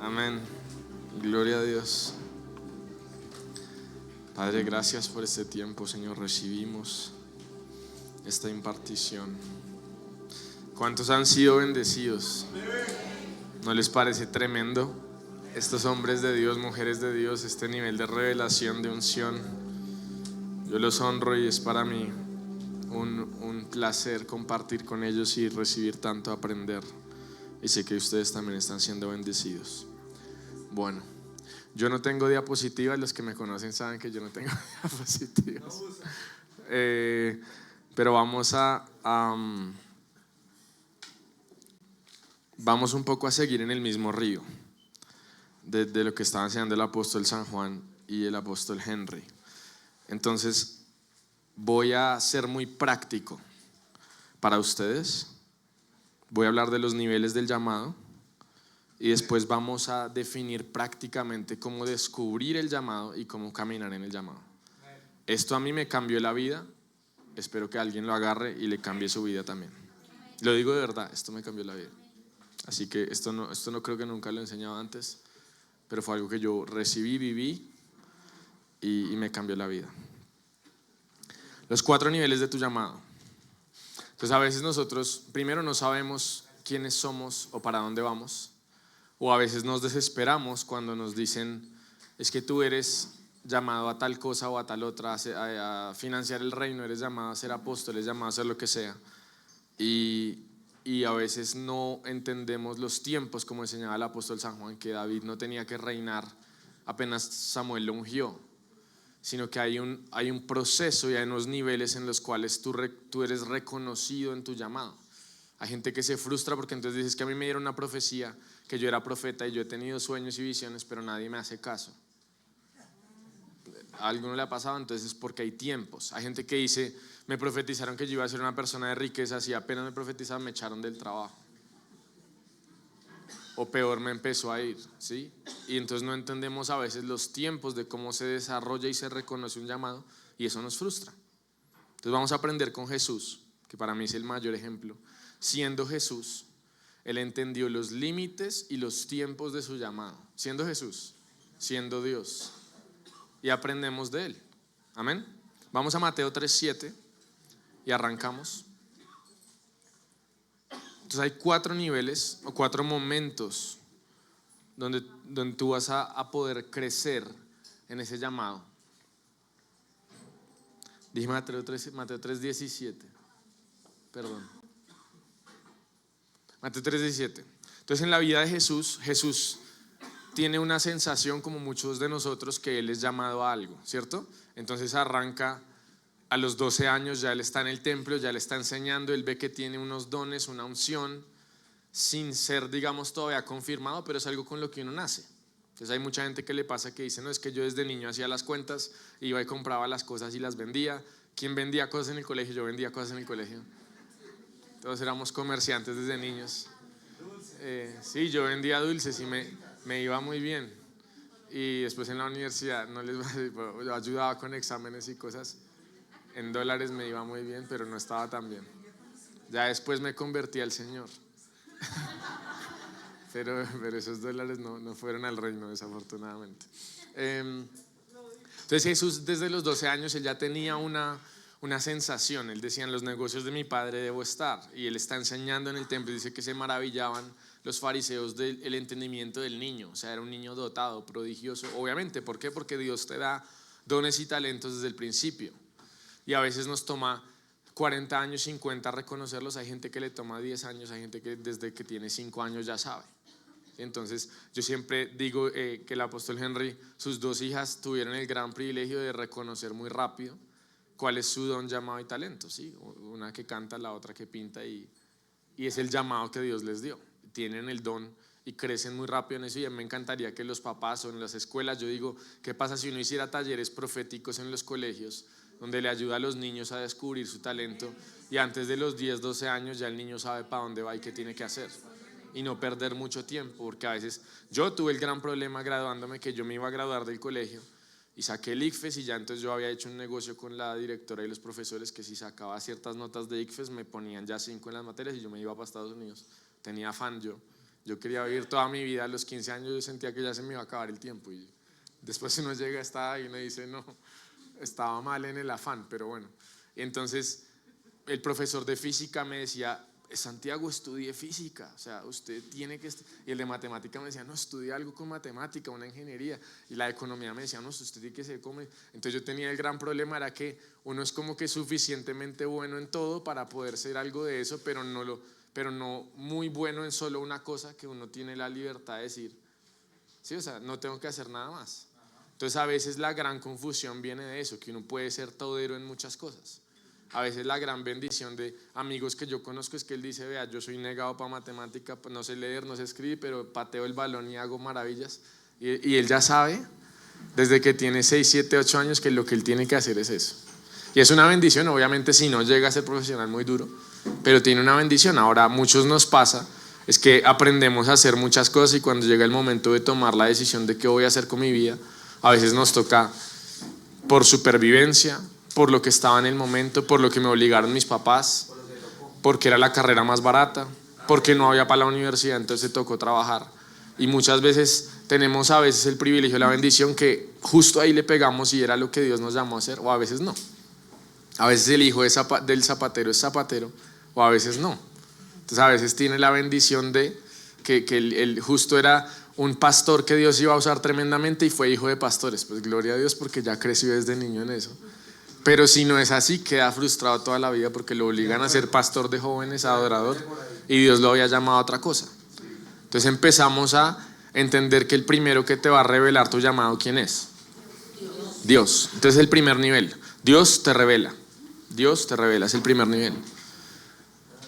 Amén. Gloria a Dios. Padre, gracias por este tiempo, Señor. Recibimos esta impartición. ¿Cuántos han sido bendecidos? ¿No les parece tremendo? Estos hombres de Dios, mujeres de Dios, este nivel de revelación, de unción. Yo los honro y es para mí un placer compartir con ellos y recibir tanto, aprender. Y sé que ustedes también están siendo bendecidos. Bueno, yo no tengo diapositivas. Los que me conocen saben que yo no tengo diapositivas. Pero vamos vamos un poco a seguir en el mismo río de lo que estaba enseñando el apóstol San Juan y el apóstol Henry. Entonces voy a ser muy práctico para ustedes. Voy a hablar de los niveles del llamado y después vamos a definir prácticamente cómo descubrir el llamado y cómo caminar en el llamado. Esto a mí me cambió la vida. Espero que alguien lo agarre y le cambie su vida también. Lo digo de verdad, esto me cambió la vida. Así que esto no creo que nunca lo he enseñado antes, pero fue algo que yo recibí, viví y me cambió la vida. Los 4 niveles de tu llamado. Entonces a veces nosotros primero no sabemos quiénes somos o para dónde vamos, o a veces nos desesperamos cuando nos dicen es que tú eres llamado a tal cosa o a tal otra, a financiar el reino, eres llamado a ser apóstol, eres llamado a hacer lo que sea, y a veces no entendemos los tiempos, como enseñaba el apóstol San Juan, que David no tenía que reinar apenas Samuel lo ungió, sino que hay un proceso y hay unos niveles en los cuales tú eres reconocido en tu llamado. Hay gente que se frustra porque entonces dices que a mí me dieron una profecía, que yo era profeta y yo he tenido sueños y visiones, pero nadie me hace caso. A alguno le ha pasado, entonces es porque hay tiempos. Hay gente que dice, me profetizaron que yo iba a ser una persona de riquezas y apenas me profetizaron me echaron del trabajo. O peor, me empezó a ir, ¿sí? Y entonces no entendemos a veces los tiempos de cómo se desarrolla y se reconoce un llamado, y eso nos frustra. Entonces vamos a aprender con Jesús, que para mí es el mayor ejemplo. Siendo Jesús, Él entendió los límites y los tiempos de su llamado. Siendo Jesús, siendo Dios. Y aprendemos de Él. Amén. Vamos a Mateo 3:7 y arrancamos. Entonces hay 4 niveles o 4 momentos donde tú vas a poder crecer en ese llamado. Dije Mateo 3:17. Perdón. Mateo 3:17. Entonces en la vida de Jesús tiene una sensación, como muchos de nosotros, que Él es llamado a algo, ¿cierto? Entonces arranca a los 12 años, ya Él está en el templo, ya Él está enseñando, Él ve que tiene unos dones, una unción, sin ser, digamos, todavía confirmado, pero es algo con lo que uno nace. Entonces hay mucha gente que le pasa que dice, no, es que yo desde niño hacía las cuentas, iba y compraba las cosas y las vendía. ¿Quién vendía cosas en el colegio? Yo vendía cosas en el colegio. Todos éramos comerciantes desde niños. Sí, yo vendía dulces y me iba muy bien. Y después en la universidad no les yo ayudaba con exámenes y cosas. En dólares me iba muy bien, pero no estaba tan bien. Ya después me convertí al Señor. Pero esos dólares no fueron al reino, desafortunadamente. Entonces Jesús desde los 12 años él ya tenía una sensación. Él decía, en los negocios de mi padre debo estar. Y él está enseñando en el templo. Dice que se maravillaban los fariseos del entendimiento del niño. O sea, era un niño dotado, prodigioso. Obviamente, ¿por qué? Porque Dios te da dones y talentos desde el principio. Y a veces nos toma 40 años, 50 reconocerlos. Hay gente que le toma 10 años, hay gente que desde que tiene 5 años ya sabe. Entonces yo siempre digo que el apóstol Henry, sus 2 hijas tuvieron el gran privilegio de reconocer muy rápido cuál es su don, llamado y talento, ¿sí? Una que canta, la otra que pinta, y es el llamado que Dios les dio. Tienen el don y crecen muy rápido en eso. Y me encantaría que los papás o en las escuelas, yo digo, ¿qué pasa si uno hiciera talleres proféticos en los colegios donde le ayuda a los niños a descubrir su talento, y antes de los 10, 12 años ya el niño sabe para dónde va y qué tiene que hacer? Y no perder mucho tiempo, porque a veces yo tuve el gran problema graduándome, que yo me iba a graduar del colegio y saqué el ICFES, y ya entonces yo había hecho un negocio con la directora y los profesores que si sacaba ciertas notas de ICFES me ponían ya 5 en las materias y yo me iba para Estados Unidos. Tenía afán yo, Yo quería vivir toda mi vida. A los 15 años yo sentía que ya se me iba a acabar el tiempo. Y después uno llega a esta edad y uno dice, no, estaba mal en el afán, pero bueno. Entonces el profesor de física me decía, Santiago, estudie física, o sea, usted tiene que... Y el de matemática me decía, no, estudie algo con matemática, una ingeniería. Y la de economía me decía, no, usted tiene que ser como... Entonces yo tenía el gran problema, era que uno es como que suficientemente bueno en todo para poder ser algo de eso, pero no muy bueno en solo una cosa, que uno tiene la libertad de decir, sí, o sea, no tengo que hacer nada más. Entonces a veces la gran confusión viene de eso, que uno puede ser todero en muchas cosas. A veces la gran bendición de amigos que yo conozco es que él dice, vea, yo soy negado para matemática, no sé leer, no sé escribir, pero pateo el balón y hago maravillas. Y él ya sabe, desde que tiene 6, 7, 8 años, que lo que él tiene que hacer es eso. Y es una bendición, obviamente si no llega a ser profesional muy duro, pero tiene una bendición. Ahora a muchos nos pasa, es que aprendemos a hacer muchas cosas y cuando llega el momento de tomar la decisión de qué voy a hacer con mi vida, a veces nos toca por supervivencia, por lo que estaba en el momento, por lo que me obligaron mis papás, porque era la carrera más barata, porque no había para la universidad, entonces tocó trabajar. Y muchas veces tenemos a veces el privilegio, la bendición, que justo ahí le pegamos y era lo que Dios nos llamó a hacer, o a veces no. A veces el hijo del zapatero es zapatero, o a veces no. Entonces a veces tiene la bendición de que el justo era un pastor que Dios iba a usar tremendamente y fue hijo de pastores. Pues gloria a Dios porque ya creció desde niño en eso. Pero si no es así, queda frustrado toda la vida porque lo obligan a ser pastor de jóvenes, adorador, y Dios lo había llamado a otra cosa. Entonces empezamos a entender que el primero que te va a revelar tu llamado, ¿quién es? Dios. Entonces el primer nivel, Dios te revela. Dios te revela, es el primer nivel.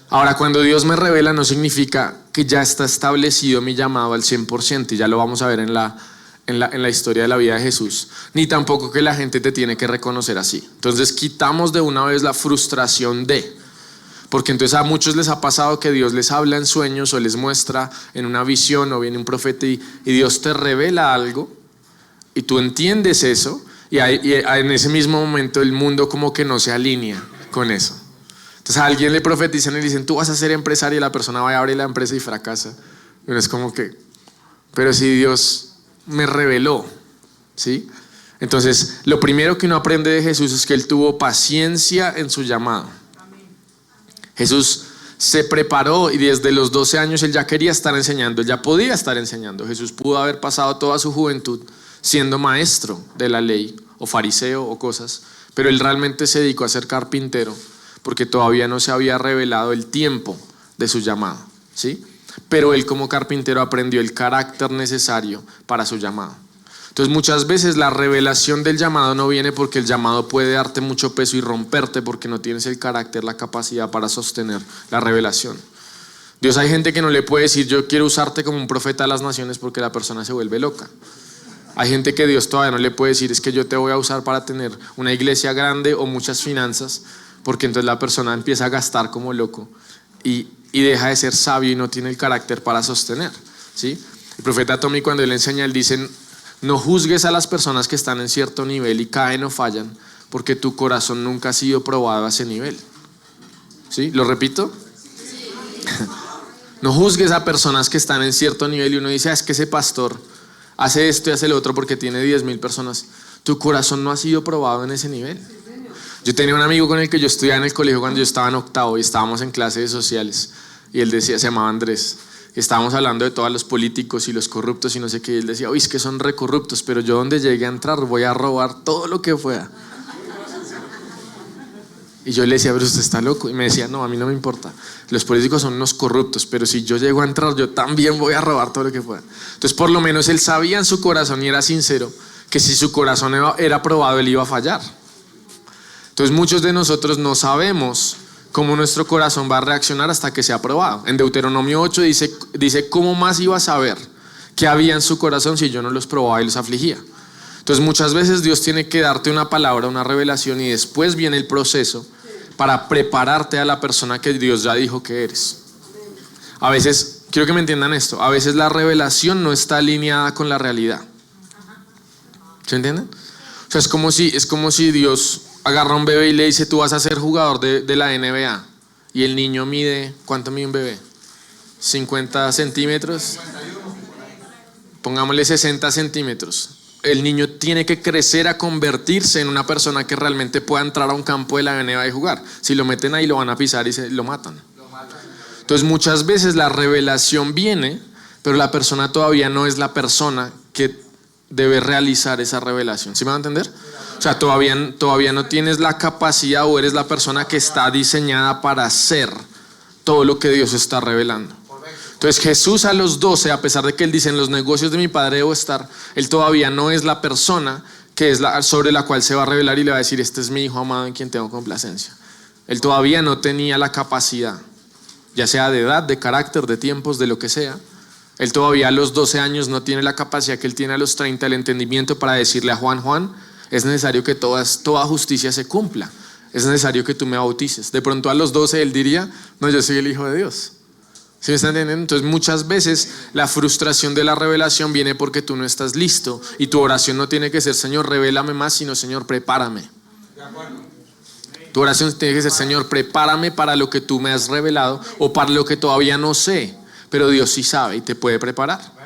Ahora, cuando Dios me revela no significa que ya está establecido mi llamado al 100%, y ya lo vamos a ver en la historia de la vida de Jesús, ni tampoco que la gente te tiene que reconocer así. Entonces quitamos de una vez la frustración porque entonces a muchos les ha pasado que Dios les habla en sueños o les muestra en una visión o viene un profeta y Dios te revela algo y tú entiendes eso y en ese mismo momento el mundo como que no se alinea con eso. Entonces a alguien le profetizan y le dicen, tú vas a ser empresario, y la persona va a abrir la empresa y fracasa. Pero es como que, pero si Dios me reveló, ¿sí? Entonces lo primero que uno aprende de Jesús es que Él tuvo paciencia en su llamado. Jesús se preparó y desde los 12 años Él ya quería estar enseñando, Él ya podía estar enseñando. Jesús pudo haber pasado toda su juventud siendo maestro de la ley o fariseo o cosas, pero Él realmente se dedicó a ser carpintero porque todavía no se había revelado el tiempo de su llamado, ¿sí? Pero Él como carpintero aprendió el carácter necesario para su llamado. Entonces muchas veces la revelación del llamado no viene porque el llamado puede darte mucho peso y romperte porque no tienes el carácter, la capacidad para sostener la revelación. Dios, hay gente que no le puede decir yo quiero usarte como un profeta a las naciones porque la persona se vuelve loca. Hay gente que Dios todavía no le puede decir es que yo te voy a usar para tener una iglesia grande o muchas finanzas, porque entonces la persona empieza a gastar como loco y deja de ser sabio y no tiene el carácter para sostener, ¿sí? El profeta Tommy, cuando él enseña, él dice, no juzgues a las personas que están en cierto nivel y caen o fallan, porque tu corazón nunca ha sido probado a ese nivel. ¿Sí? ¿Lo repito? No juzgues a personas que están en cierto nivel y uno dice, es que ese pastor hace esto y hace lo otro porque tiene 10,000 personas. Tu corazón no ha sido probado en ese nivel. Yo tenía un amigo con el que yo estudiaba en el colegio cuando yo estaba en octavo y estábamos en clases sociales y él decía, se llamaba Andrés, estábamos hablando de todos los políticos y los corruptos y no sé qué, y él decía, uy, es que son recorruptos, pero yo donde llegue a entrar voy a robar todo lo que pueda. Y yo le decía, pero usted está loco, y me decía, no, a mí no me importa, los políticos son unos corruptos, pero si yo llego a entrar yo también voy a robar todo lo que pueda. Entonces por lo menos él sabía en su corazón y era sincero que si su corazón era probado él iba a fallar. Entonces muchos de nosotros no sabemos cómo nuestro corazón va a reaccionar hasta que sea probado. En Deuteronomio 8 dice ¿cómo más iba a saber qué había en su corazón si yo no los probaba y los afligía? Entonces muchas veces Dios tiene que darte una palabra, una revelación y después viene el proceso para prepararte a la persona que Dios ya dijo que eres. A veces, quiero que me entiendan esto, a veces la revelación no está alineada con la realidad. ¿Se entienden? O sea, es como si Dios agarra a un bebé y le dice, tú vas a ser jugador de la NBA. Y el niño mide, ¿cuánto mide un bebé? 50 centímetros, pongámosle 60 centímetros. El niño tiene que crecer a convertirse en una persona que realmente pueda entrar a un campo de la NBA y jugar. Si lo meten ahí lo van a pisar y lo matan. Entonces muchas veces la revelación viene, pero la persona todavía no es la persona que debe realizar esa revelación. ¿Sí me va a entender? O sea, todavía no tienes la capacidad o eres la persona que está diseñada para hacer todo lo que Dios está revelando. Entonces Jesús a los 12, a pesar de que él dice en los negocios de mi padre debo estar, él todavía no es la persona que es sobre la cual se va a revelar y le va a decir este es mi hijo amado en quien tengo complacencia. Él todavía no tenía la capacidad, ya sea de edad, de carácter, de tiempos, de lo que sea. Él todavía a los 12 años no tiene la capacidad que él tiene a los 30, el entendimiento para decirle a Juan, es necesario que toda justicia se cumpla. Es necesario que tú me bautices. De pronto a los 12 él diría, no, yo soy el hijo de Dios. ¿Sí me están entendiendo? Entonces muchas veces la frustración de la revelación viene porque tú no estás listo y tu oración no tiene que ser Señor, revélame más, sino Señor, prepárame. Tu oración tiene que ser Señor, prepárame para lo que tú me has revelado o para lo que todavía no sé, pero Dios sí sabe y te puede preparar.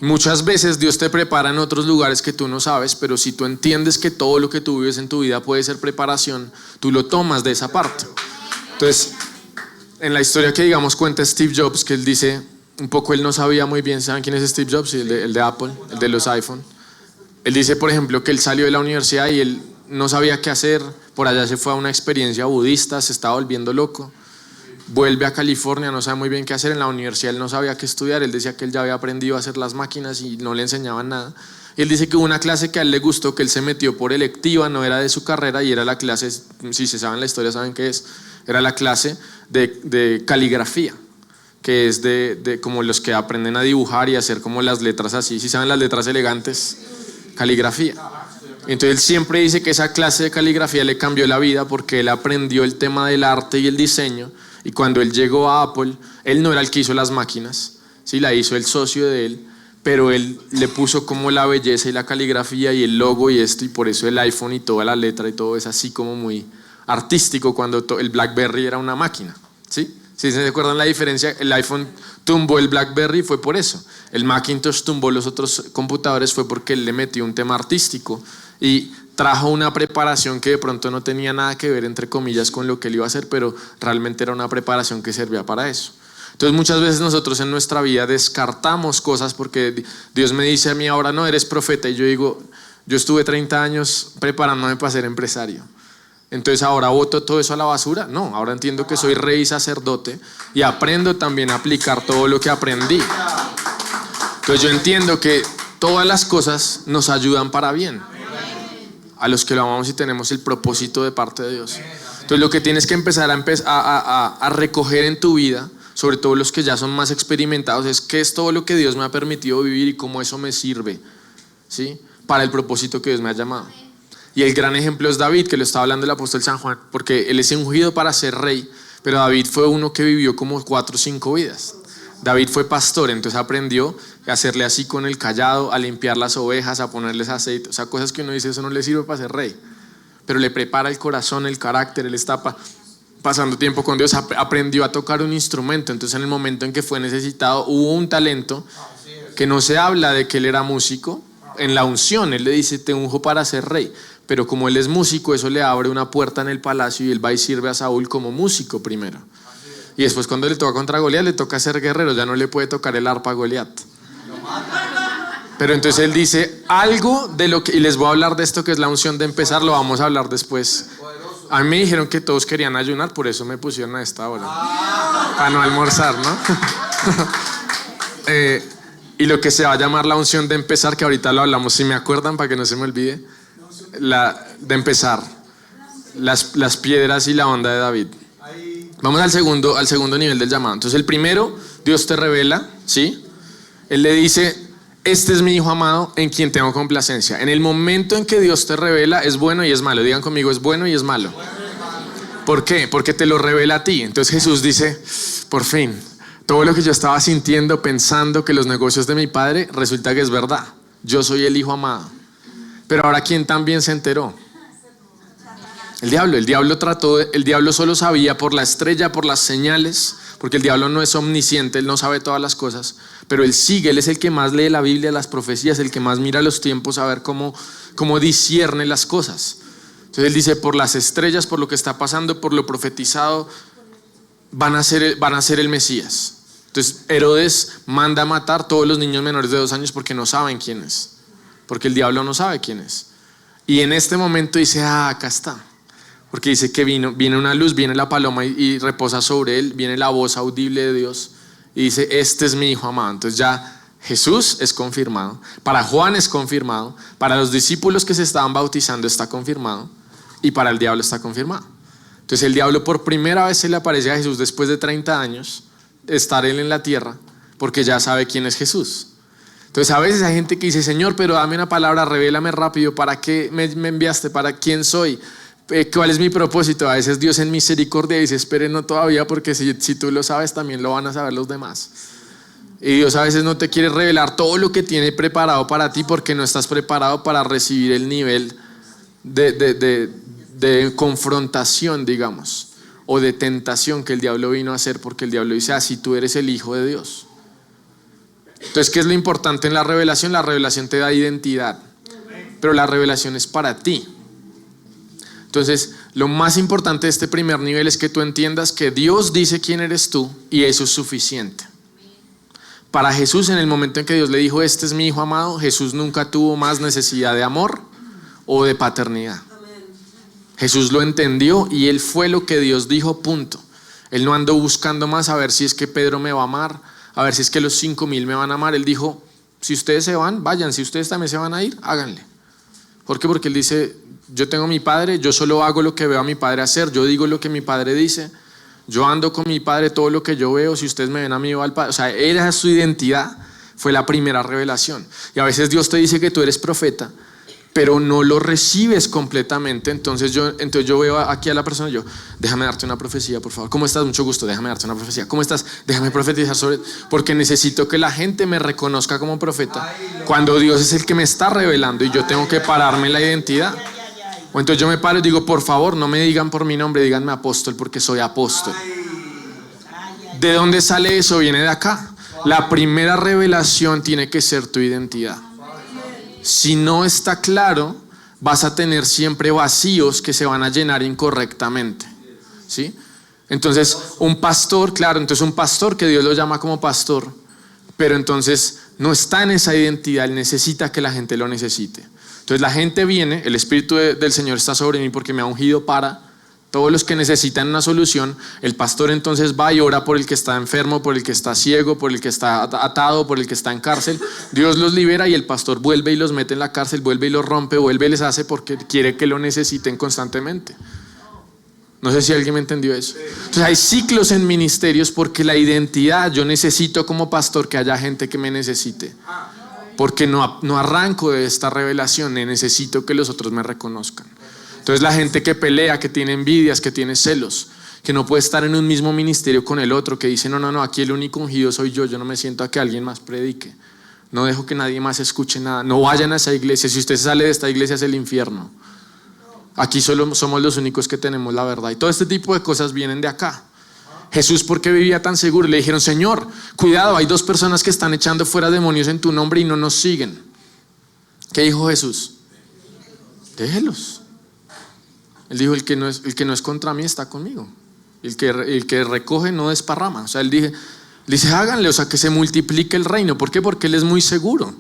Muchas veces Dios te prepara en otros lugares que tú no sabes, pero si tú entiendes que todo lo que tú vives en tu vida puede ser preparación, tú lo tomas de esa parte. Entonces, en la historia que digamos cuenta Steve Jobs, que él dice, un poco él no sabía muy bien, ¿saben quién es Steve Jobs? El de Apple, el de los iPhone. Él dice, por ejemplo, que él salió de la universidad y él no sabía qué hacer, por allá se fue a una experiencia budista, se estaba volviendo loco. Vuelve a California, no sabe muy bien qué hacer. En la universidad él no sabía qué estudiar. Él decía que él ya había aprendido a hacer las máquinas y no le enseñaban nada. Él dice que hubo una clase que a él le gustó, que él se metió por electiva, no era de su carrera, y era la clase, si se saben la historia saben qué es, era la clase de caligrafía, que es de como los que aprenden a dibujar y hacer como las letras así, si saben las letras elegantes, caligrafía. Entonces él siempre dice que esa clase de caligrafía le cambió la vida porque él aprendió el tema del arte y el diseño. Y cuando él llegó a Apple, él no era el que hizo las máquinas, ¿sí? La hizo el socio de él, pero él le puso como la belleza y la caligrafía y el logo y esto, y por eso el iPhone y toda la letra y todo es así como muy artístico, cuando el BlackBerry era una máquina, ¿sí? ¿Sí se acuerdan la diferencia? El iPhone tumbó el BlackBerry, fue por eso. El Macintosh tumbó los otros computadores, fue porque él le metió un tema artístico y trajo una preparación que de pronto no tenía nada que ver, entre comillas, con lo que él iba a hacer, pero realmente era una preparación que servía para eso. Entonces muchas veces nosotros en nuestra vida descartamos cosas porque Dios me dice a mí ahora no eres profeta, y yo digo, yo estuve 30 años preparándome para ser empresario, entonces ahora boto todo eso a la basura. No, ahora entiendo que soy rey y sacerdote y aprendo también a aplicar todo lo que aprendí. Entonces yo entiendo que todas las cosas nos ayudan para bien a los que lo amamos y tenemos el propósito de parte de Dios. Entonces lo que tienes que empezar a recoger en tu vida, sobre todo los que ya son más experimentados, es qué es todo lo que Dios me ha permitido vivir y cómo eso me sirve, ¿sí? Para el propósito que Dios me ha llamado. Y el gran ejemplo es David, que lo estaba hablando el apóstol San Juan, porque él es ungido para ser rey, pero David fue uno que vivió como 4 o 5 vidas. David fue pastor, entonces aprendió a hacerle así con el cayado, a limpiar las ovejas, a ponerles aceite, o sea, cosas que uno dice, eso no le sirve para ser rey, pero le prepara el corazón, el carácter, él está pasando tiempo con Dios, aprendió a tocar un instrumento. Entonces en el momento en que fue necesitado hubo un talento que no se habla de que él era músico. En la unción él le dice te unjo para ser rey, pero como él es músico, eso le abre una puerta en el palacio y él va y sirve a Saúl como músico primero. Y después cuando le toca contra Goliat, le toca ser guerrero, ya no le puede tocar el arpa a Goliat. Pero entonces él dice algo de lo que, y les voy a hablar de esto que es la unción de empezar, lo vamos a hablar después. A mí me dijeron que todos querían ayunar, por eso me pusieron a esta hora, para no almorzar, ¿no? Y lo que se va a llamar la unción de empezar, que ahorita lo hablamos, si me acuerdan, para que no se me olvide, de empezar, las piedras y la onda de David. Vamos al segundo nivel del llamado. Entonces el primero, Dios te revela, ¿sí? Él le dice, este es mi hijo amado en quien tengo complacencia. En el momento en que Dios te revela, es bueno y es malo. Digan conmigo, es bueno y es malo. ¿Por qué? Porque te lo revela a ti. Entonces Jesús dice, por fin, todo lo que yo estaba sintiendo, pensando que los negocios de mi padre, resulta que es verdad. Yo soy el hijo amado. Pero ahora, ¿quién también se enteró? El diablo solo sabía por la estrella, por las señales, porque el diablo no es omnisciente, él no sabe todas las cosas, pero él sigue, él es el que más lee la Biblia, las profecías, el que más mira los tiempos a ver cómo discierne las cosas. Entonces él dice, por las estrellas, por lo que está pasando, por lo profetizado, van a ser el Mesías. Entonces Herodes manda a matar todos los niños menores de 2 años porque no saben quién es, porque el diablo no sabe quién es. Y en este momento dice, acá está, porque dice que viene una luz, viene la paloma y reposa sobre él, viene la voz audible de Dios y dice, este es mi hijo amado. Entonces ya Jesús es confirmado, para Juan es confirmado, para los discípulos que se estaban bautizando está confirmado y para el diablo está confirmado. Entonces el diablo por primera vez se le aparece a Jesús después de 30 años de estar él en la tierra, porque ya sabe quién es Jesús. Entonces a veces hay gente que dice, Señor, pero dame una palabra, revélame rápido, ¿para qué me enviaste? ¿Para quién soy? ¿Cuál es mi propósito? A veces Dios en misericordia dice, esperen no todavía, porque si tú lo sabes también lo van a saber los demás. Y Dios a veces no te quiere revelar todo lo que tiene preparado para ti, porque no estás preparado para recibir el nivel de confrontación, digamos, o de tentación que el diablo vino a hacer, porque el diablo dice, si tú eres el hijo de Dios. Entonces, ¿qué es lo importante en la revelación? La revelación te da identidad, pero la revelación es para ti. Entonces, lo más importante de este primer nivel es que tú entiendas que Dios dice quién eres tú y eso es suficiente. Para Jesús, en el momento en que Dios le dijo, este es mi hijo amado, Jesús nunca tuvo más necesidad de amor o de paternidad. Jesús lo entendió y él fue lo que Dios dijo, punto. Él no andó buscando más a ver si es que Pedro me va a amar, a ver si es que los 5,000 me van a amar. Él dijo, si ustedes se van, vayan, si ustedes también se van a ir, háganle. ¿Por qué? Porque él dice, yo tengo a mi padre, yo solo hago lo que veo a mi padre hacer, yo digo lo que mi padre dice, yo ando con mi padre, todo lo que yo veo, si ustedes me ven a mí va al padre. O sea, era su identidad, fue la primera revelación. Y a veces Dios te dice que tú eres profeta, pero no lo recibes completamente. Entonces yo veo aquí a la persona, déjame darte una profecía, por favor. ¿Cómo estás? Mucho gusto, déjame darte una profecía. ¿Cómo estás? Déjame profetizar sobre, porque necesito que la gente me reconozca como profeta, cuando Dios es el que me está revelando y yo tengo que pararme en la identidad. O entonces yo me paro y digo, por favor, no me digan por mi nombre, díganme apóstol, porque soy apóstol. ¿De dónde sale eso? Viene de acá. La primera revelación tiene que ser tu identidad. Si no está claro, vas a tener siempre vacíos que se van a llenar incorrectamente, ¿sí? Entonces un pastor, claro, entonces un pastor que Dios lo llama como pastor, pero entonces no está en esa identidad, él necesita que la gente lo necesite. Entonces la gente viene, el Espíritu del Señor está sobre mí porque me ha ungido para todos los que necesitan una solución. El pastor entonces va y ora por el que está enfermo, por el que está ciego, por el que está atado, por el que está en cárcel. Dios los libera y el pastor vuelve y los mete en la cárcel, vuelve y los rompe, vuelve y les hace porque quiere que lo necesiten constantemente. No sé si alguien me entendió eso. Entonces hay ciclos en ministerios porque la identidad, yo necesito como pastor que haya gente que me necesite, porque no arranco de esta revelación, necesito que los otros me reconozcan. Entonces la gente que pelea, que tiene envidias, que tiene celos, que no puede estar en un mismo ministerio con el otro, que dice no, aquí el único ungido soy yo no me siento a que alguien más predique, no dejo que nadie más escuche nada, no vayan a esa iglesia, si usted sale de esta iglesia es el infierno, aquí solo somos los únicos que tenemos la verdad. Y todo este tipo de cosas vienen de acá. Jesús, ¿por qué vivía tan seguro? Le dijeron, Señor, cuidado, hay 2 personas que están echando fuera demonios en tu nombre y no nos siguen. ¿Qué dijo Jesús? Déjelos. Él dijo, el que no es contra mí está conmigo. El que recoge no desparrama. O sea, él dice, háganle, o sea, que se multiplique el reino. ¿Por qué? Porque él es muy seguro.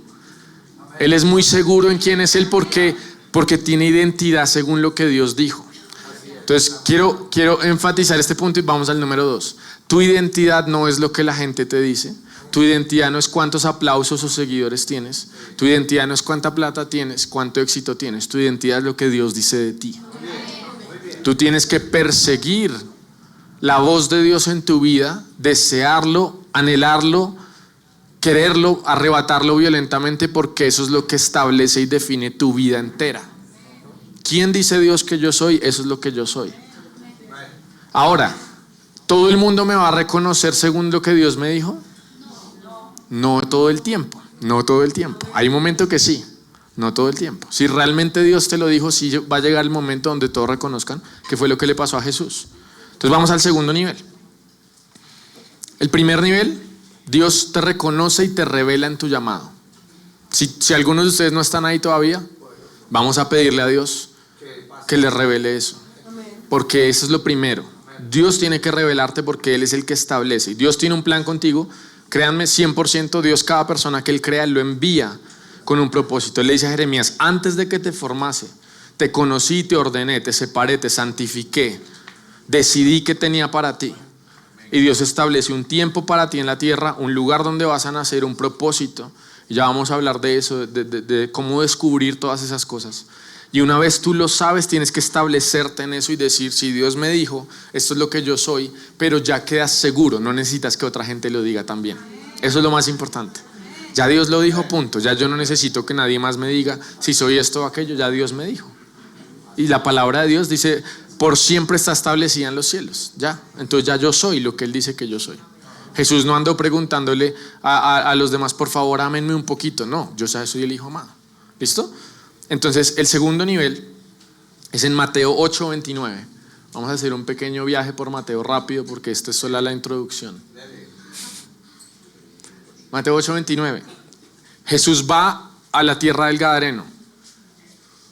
Él es muy seguro en quién es él porque tiene identidad según lo que Dios dijo. Entonces, quiero enfatizar este punto y vamos al número 2. Tu identidad no es lo que la gente te dice. Tu identidad no es cuántos aplausos o seguidores tienes. Tu identidad no es cuánta plata tienes, cuánto éxito tienes. Tu identidad es lo que Dios dice de ti. Tú tienes que perseguir la voz de Dios en tu vida, desearlo, anhelarlo, quererlo, arrebatarlo violentamente, porque eso es lo que establece y define tu vida entera. ¿Quién dice Dios que yo soy? Eso es lo que yo soy. Ahora, ¿todo el mundo me va a reconocer según lo que Dios me dijo? No todo el tiempo, no todo el tiempo. Hay un momento que sí, no todo el tiempo. Si realmente Dios te lo dijo, sí va a llegar el momento donde todos reconozcan que fue lo que le pasó a Jesús. Entonces vamos al segundo nivel. El primer nivel, Dios te reconoce y te revela en tu llamado. Si algunos de ustedes no están ahí todavía, vamos a pedirle a Dios que les revele eso. Porque eso es lo primero. Dios tiene que revelarte porque Él es el que establece. Dios tiene un plan contigo. Créanme, 100% Dios, cada persona que Él crea, lo envía con un propósito. Él le dice a Jeremías: antes de que te formase, te conocí, te ordené, te separé, te santifiqué, decidí qué tenía para ti. Y Dios establece un tiempo para ti en la tierra, un lugar donde vas a nacer, un propósito. Y ya vamos a hablar de eso, de cómo descubrir todas esas cosas. Y una vez tú lo sabes, tienes que establecerte en eso y decir: si Dios me dijo, esto es lo que yo soy, pero ya quedas seguro, no necesitas que otra gente lo diga también. Eso es lo más importante. Ya Dios lo dijo, punto. Ya yo no necesito que nadie más me diga si soy esto o aquello, ya Dios me dijo. Y la palabra de Dios dice: por siempre está establecida en los cielos. Ya, entonces ya yo soy lo que Él dice que yo soy. Jesús no andó preguntándole a los demás: por favor, ámenme un poquito. No, yo ya soy el Hijo amado. ¿Listo? Entonces, el segundo nivel es en Mateo 8:29. Vamos a hacer un pequeño viaje por Mateo rápido, porque esta es solo la introducción. Mateo 8:29. Jesús va a la tierra del Gadareno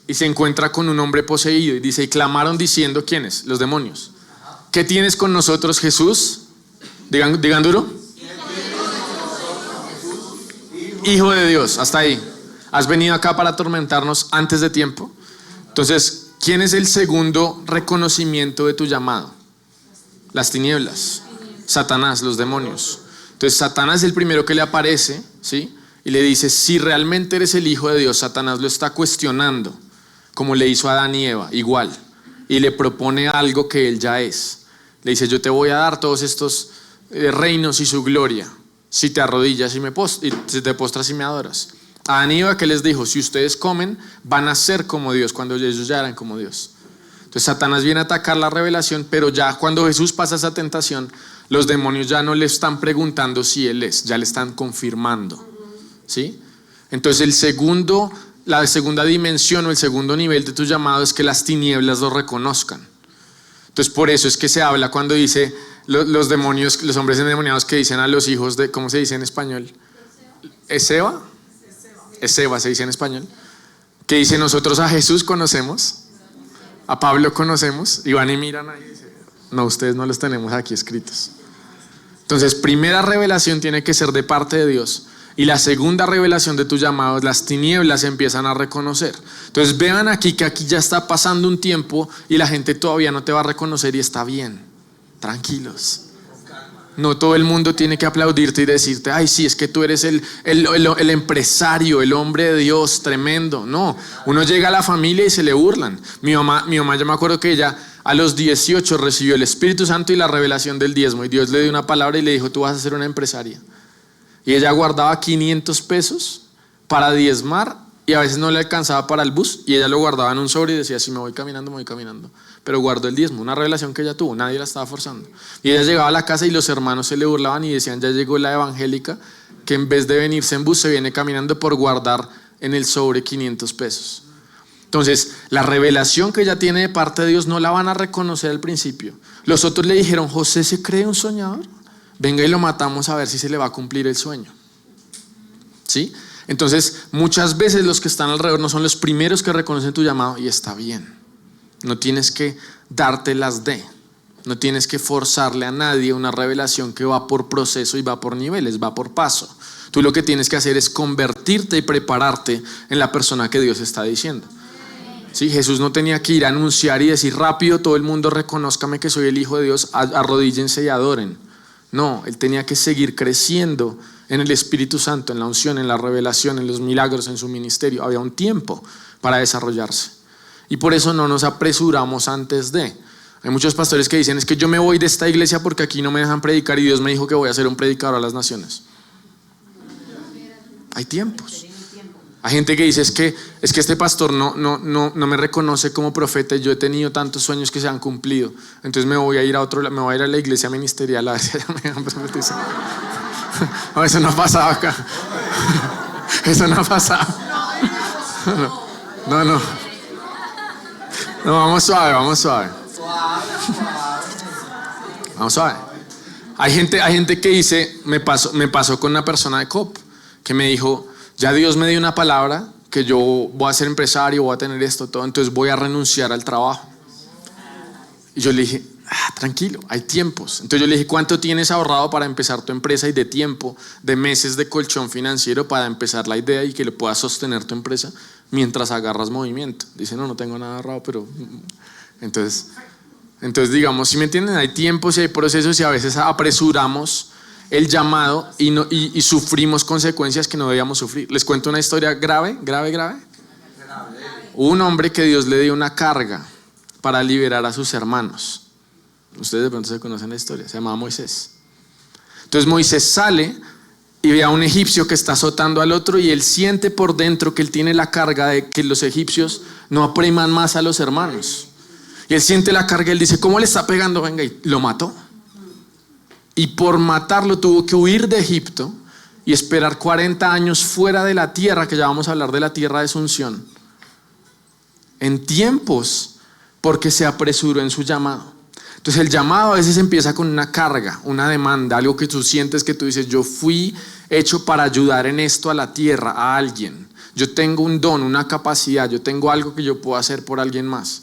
y se encuentra con un hombre poseído y dice: y clamaron diciendo, ¿quiénes? Los demonios. ¿Qué tienes con nosotros, Jesús? Digan duro. Hijo de Dios, hasta ahí. ¿Has venido acá para atormentarnos antes de tiempo? Entonces, ¿quién es el segundo reconocimiento de tu llamado? Las tinieblas, Satanás, los demonios. Entonces, Satanás es el primero que le aparece, ¿sí? Y le dice: si realmente eres el Hijo de Dios. Satanás lo está cuestionando, como le hizo a Adán y Eva, igual. Y le propone algo que él ya es. Le dice: yo te voy a dar todos estos reinos y su gloria, si te arrodillas y si te postras y me adoras. A Adán y Eva, ¿qué les dijo? Si ustedes comen, van a ser como Dios, cuando ellos ya eran como Dios. Entonces Satanás viene a atacar la revelación, pero ya cuando Jesús pasa esa tentación, los demonios ya no le están preguntando si Él es, ya le están confirmando, ¿sí? Entonces la segunda dimensión o el segundo nivel de tu llamado es que las tinieblas lo reconozcan. Entonces por eso es que se habla cuando dice los demonios, los hombres endemoniados que dicen a los hijos de, ¿cómo se dice en español? ¿Eseba? Eseba se dice en español. Que dice: nosotros a Jesús conocemos, a Pablo conocemos, y van y miran ahí y dicen: no, ustedes no los tenemos aquí escritos. Entonces, primera revelación tiene que ser de parte de Dios. Y la segunda revelación de tu llamado, las tinieblas empiezan a reconocer. Entonces vean aquí que aquí ya está pasando un tiempo y la gente todavía no te va a reconocer, y está bien, tranquilos. No todo el mundo tiene que aplaudirte y decirte: ay, sí, es que tú eres el empresario, el hombre de Dios, tremendo. No, uno llega a la familia y se le burlan. Mi mamá, yo me acuerdo que ella a los 18 recibió el Espíritu Santo y la revelación del diezmo, y Dios le dio una palabra y le dijo: tú vas a ser una empresaria. Y ella guardaba 500 pesos para diezmar, y a veces no le alcanzaba para el bus, y ella lo guardaba en un sobre y decía: si me voy caminando, me voy caminando. Pero guardó el diezmo, una revelación que ella tuvo, nadie la estaba forzando. Y ella llegaba a la casa y los hermanos se le burlaban y decían: ya llegó la evangélica que en vez de venirse en bus se viene caminando por guardar en el sobre 500 pesos. Entonces, la revelación que ella tiene de parte de Dios no la van a reconocer al principio. Los otros le dijeron: José se cree un soñador, venga y lo matamos a ver si se le va a cumplir el sueño. ¿Sí? Entonces, muchas veces los que están alrededor no son los primeros que reconocen tu llamado, y está bien. No tienes que dártelas no tienes que forzarle a nadie una revelación que va por proceso y va por niveles, va por paso. Tú lo que tienes que hacer es convertirte y prepararte en la persona que Dios está diciendo. ¿Sí? Jesús no tenía que ir a anunciar y decir: rápido, todo el mundo reconózcame que soy el Hijo de Dios, arrodíllense y adoren. No, Él tenía que seguir creciendo en el Espíritu Santo, en la unción, en la revelación, en los milagros, en su ministerio. Había un tiempo para desarrollarse. Y por eso no nos apresuramos antes de. Hay muchos pastores que dicen: es que yo me voy de esta iglesia porque aquí no me dejan predicar y Dios me dijo que voy a ser un predicador a las naciones. Hay tiempos. Hay gente que dice: es que este pastor no me reconoce como profeta y yo he tenido tantos sueños que se han cumplido, entonces me voy a ir a la iglesia ministerial a ver si me dejan profetizar. No, eso no ha pasado acá. Eso no ha pasado. No, vamos suave. Vamos suave. Hay gente que dice, me pasó con una persona de COP, que me dijo, ya Dios me dio una palabra, que yo voy a ser empresario, voy a tener esto, todo, entonces voy a renunciar al trabajo. Y yo le dije, tranquilo, hay tiempos. Entonces yo le dije, ¿cuánto tienes ahorrado para empezar tu empresa y de tiempo, de meses de colchón financiero para empezar la idea y que le puedas sostener tu empresa mientras agarras movimiento? Dice, no tengo nada ahorrado, pero... Entonces digamos, si me entienden, hay tiempos y hay procesos y a veces apresuramos el llamado y sufrimos consecuencias que no debíamos sufrir. Les cuento una historia grave. Hubo un hombre que Dios le dio una carga para liberar a sus hermanos. Ustedes de pronto se conocen la historia, se llamaba Moisés. Entonces Moisés sale y ve a un egipcio que está azotando al otro y él siente por dentro que él tiene la carga de que los egipcios no apriman más a los hermanos. Y él siente la carga y él dice, ¿cómo le está pegando? Venga, y lo mató. Y por matarlo tuvo que huir de Egipto y esperar 40 años fuera de la tierra, que ya vamos a hablar de la tierra de Asunción, en tiempos, porque se apresuró en su llamado. Entonces el llamado a veces empieza con una carga, una demanda, algo que tú sientes que tú dices, yo fui hecho para ayudar en esto a la tierra, a alguien. Yo tengo un don, una capacidad, yo tengo algo que yo puedo hacer por alguien más.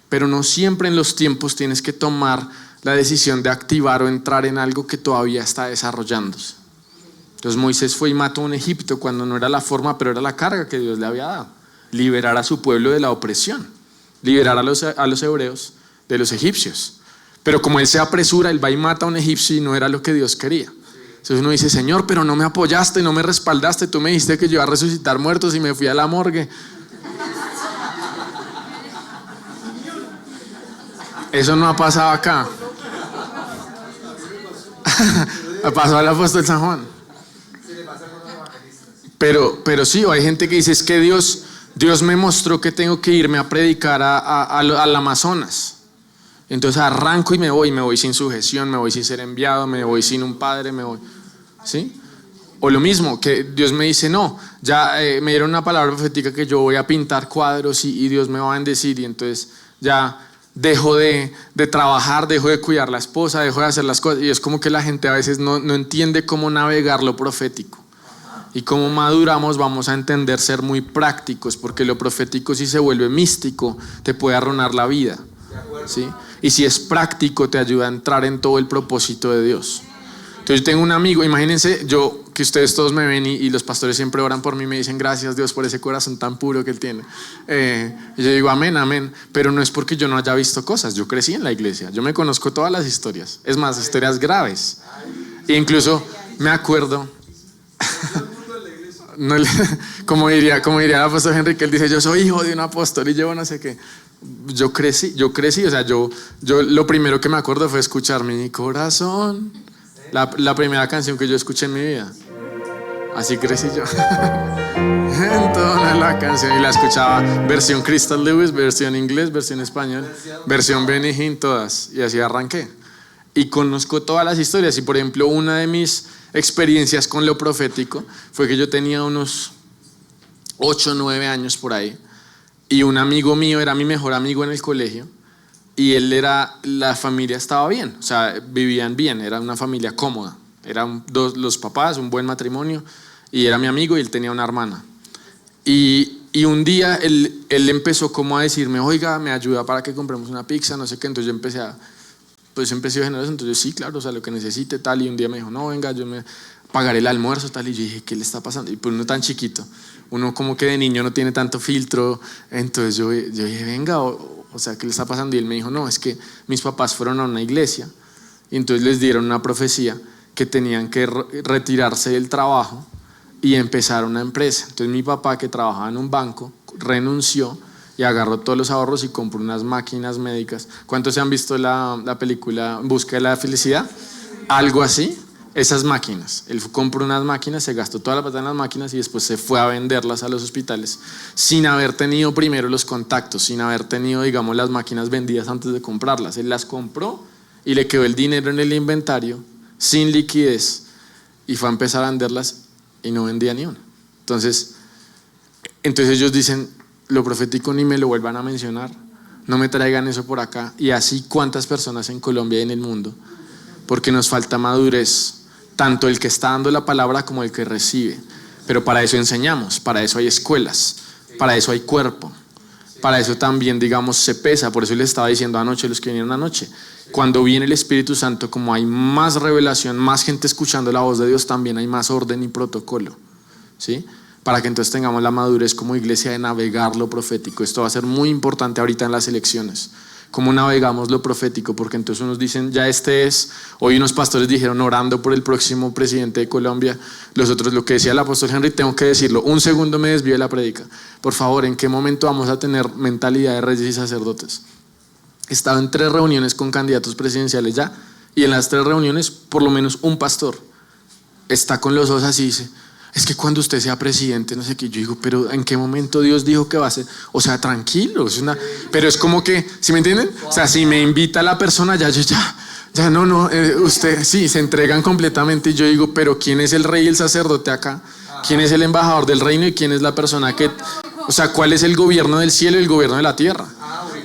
Pero no siempre en los tiempos tienes que tomar la decisión de activar o entrar en algo que todavía está desarrollándose. Entonces Moisés fue y mató a un egipcio cuando no era la forma, pero era la carga que Dios le había dado. Liberar a su pueblo de la opresión, liberar a los hebreos de los egipcios. Pero como él se apresura, él va y mata a un egipcio y no era lo que Dios quería. Entonces uno dice, Señor, pero no me apoyaste, no me respaldaste, tú me dijiste que yo iba a resucitar muertos y me fui a la morgue. Eso no ha pasado acá. Pasó al apóstol San Juan. Pero sí, hay gente que dice, es que Dios me mostró que tengo que irme a predicar al Amazonas. Entonces arranco y me voy sin sujeción, me voy sin ser enviado, me voy sin un padre, me voy. ¿Sí? O lo mismo, que Dios me dice, no, ya me dieron una palabra profética que yo voy a pintar cuadros y Dios me va a bendecir, y entonces ya dejo de trabajar, dejo de cuidar la esposa, dejo de hacer las cosas, y es como que la gente a veces no entiende cómo navegar lo profético. Y como maduramos vamos a entender ser muy prácticos, porque lo profético, si se vuelve místico, te puede arruinar la vida, ¿sí? Y si es práctico, te ayuda a entrar en todo el propósito de Dios. Entonces yo tengo un amigo, imagínense, que ustedes todos me ven y los pastores siempre oran por mí y me dicen, gracias Dios por ese corazón tan puro que él tiene. Y yo digo, amén, amén. Pero no es porque yo no haya visto cosas, yo crecí en la iglesia, yo me conozco todas las historias, es más, historias graves. E incluso me acuerdo, no, como diría el apóstol Henry, que él dice, yo soy hijo de un apóstol y yo no sé qué. Yo crecí, o sea, yo lo primero que me acuerdo fue escuchar Mi corazón, la primera canción que yo escuché en mi vida. Así crecí yo. Entonces la canción, y la escuchaba versión Crystal Lewis, versión inglés, versión español, versión Benny Hinn, todas, y así arranqué. Y conozco todas las historias. Y por ejemplo, una de mis experiencias con lo profético fue que yo tenía unos 8 o 9 años por ahí, y un amigo mío era mi mejor amigo en el colegio, y la familia estaba bien, o sea, vivían bien, era una familia cómoda, eran los papás, un buen matrimonio, y era mi amigo y él tenía una hermana. Y un día él empezó como a decirme, oiga, me ayuda para que compremos una pizza, no sé qué. Entonces yo empecé generoso, entonces sí, claro, o sea, lo que necesite, tal. Y un día me dijo, no, venga, yo me pagaré el almuerzo, tal. Y yo dije, ¿qué le está pasando? Y pues uno tan chiquito, uno como que de niño no tiene tanto filtro. Entonces yo dije, venga, o sea, ¿qué le está pasando? Y él me dijo, no, es que mis papás fueron a una iglesia y entonces les dieron una profecía que tenían que retirarse del trabajo y empezar una empresa. Entonces mi papá, que trabajaba en un banco, renunció y agarró todos los ahorros y compró unas máquinas médicas. ¿Cuántos se han visto la película En busca de la felicidad? Algo así, esas máquinas. Él compró unas máquinas, se gastó toda la plata en las máquinas y después se fue a venderlas a los hospitales sin haber tenido primero los contactos, sin haber tenido, digamos, las máquinas vendidas antes de comprarlas. Él las compró y le quedó el dinero en el inventario sin liquidez y fue a empezar a venderlas y no vendía ni una. Entonces ellos dicen, lo profético ni me lo vuelvan a mencionar, no me traigan eso por acá. Y así cuántas personas en Colombia y en el mundo, porque nos falta madurez, tanto el que está dando la palabra como el que recibe. Pero para eso enseñamos, para eso hay escuelas, para eso hay cuerpo, para eso también, digamos, se pesa. Por eso les estaba diciendo anoche, los que vinieron anoche, cuando viene el Espíritu Santo, como hay más revelación, más gente escuchando la voz de Dios, también hay más orden y protocolo, ¿sí? Para que entonces tengamos la madurez como iglesia de navegar lo profético. Esto va a ser muy importante ahorita en las elecciones. ¿Cómo navegamos lo profético? Porque entonces unos dicen, ya este es. Hoy unos pastores dijeron, orando por el próximo presidente de Colombia. Los otros, lo que decía el apóstol Henry, tengo que decirlo, un segundo me desvío de la prédica. Por favor, ¿en qué momento vamos a tener mentalidad de reyes y sacerdotes? He estado en 3 reuniones con candidatos presidenciales ya, y en las 3 reuniones por lo menos un pastor está con los ojos así y dice, es que cuando usted sea presidente, no sé qué. Yo digo, pero ¿en qué momento Dios dijo que va a ser? O sea, tranquilo, pero es como que, ¿sí me entienden? O sea, si me invita la persona, ya no, usted, sí, se entregan completamente. Y yo digo, pero ¿quién es el rey y el sacerdote acá? ¿Quién es el embajador del reino y quién es la persona que, o sea, cuál es el gobierno del cielo y el gobierno de la tierra?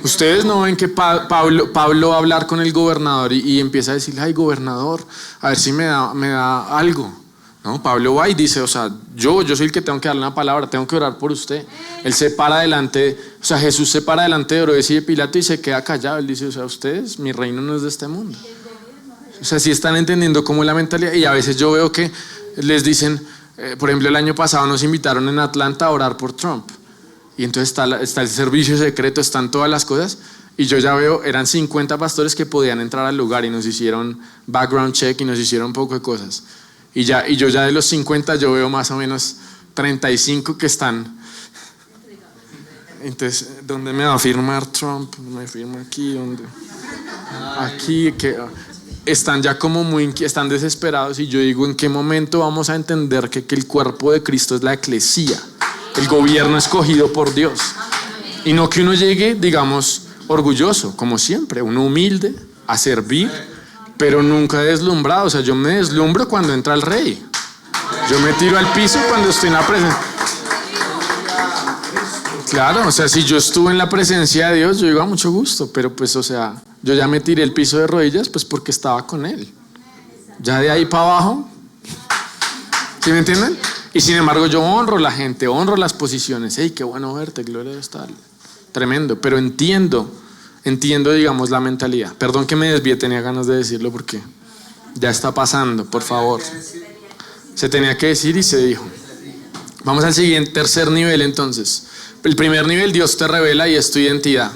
Ustedes no ven que Pablo va a hablar con el gobernador y empieza a decirle, ay, gobernador, a ver si me da algo. No, Pablo va y dice, o sea, yo soy el que tengo que darle una palabra, tengo que orar por usted. Él se para delante, o sea, Jesús se para delante de Herodes y de Pilato y se queda callado. Él dice, o sea, ustedes, mi reino no es de este mundo. O sea, sí están entendiendo cómo es la mentalidad. Y a veces yo veo que les dicen, por ejemplo, el año pasado nos invitaron en Atlanta a orar por Trump. Y entonces está el servicio secreto, están todas las cosas. Y yo ya veo, eran 50 pastores que podían entrar al lugar y nos hicieron background check y nos hicieron un poco de cosas. Y yo ya de los 50 yo veo más o menos 35 que están. Entonces, ¿dónde me va a firmar Trump? Me firma aquí, ¿dónde? Aquí, que están ya como están desesperados. Y yo digo, ¿en qué momento vamos a entender que el cuerpo de Cristo es la eclesía, el gobierno escogido por Dios? Y no que uno llegue, digamos, orgulloso, como siempre, uno humilde, a servir, pero nunca deslumbrado. O sea, yo me deslumbro cuando entra el rey. Yo me tiro al piso cuando estoy en la presencia. Claro, o sea, si yo estuve en la presencia de Dios, yo digo, a mucho gusto, pero pues, o sea, yo ya me tiré el piso de rodillas, pues porque estaba con Él. Ya de ahí para abajo, ¿sí me entienden? Y sin embargo, yo honro la gente, honro las posiciones. Hey, qué bueno verte, gloria a Dios, tal. Tremendo, pero entiendo, digamos, la mentalidad. Perdón que me desvié, tenía ganas de decirlo porque ya está pasando, por favor. Se tenía que decir y se dijo. Vamos al siguiente, tercer nivel entonces. El primer nivel, Dios te revela y es tu identidad.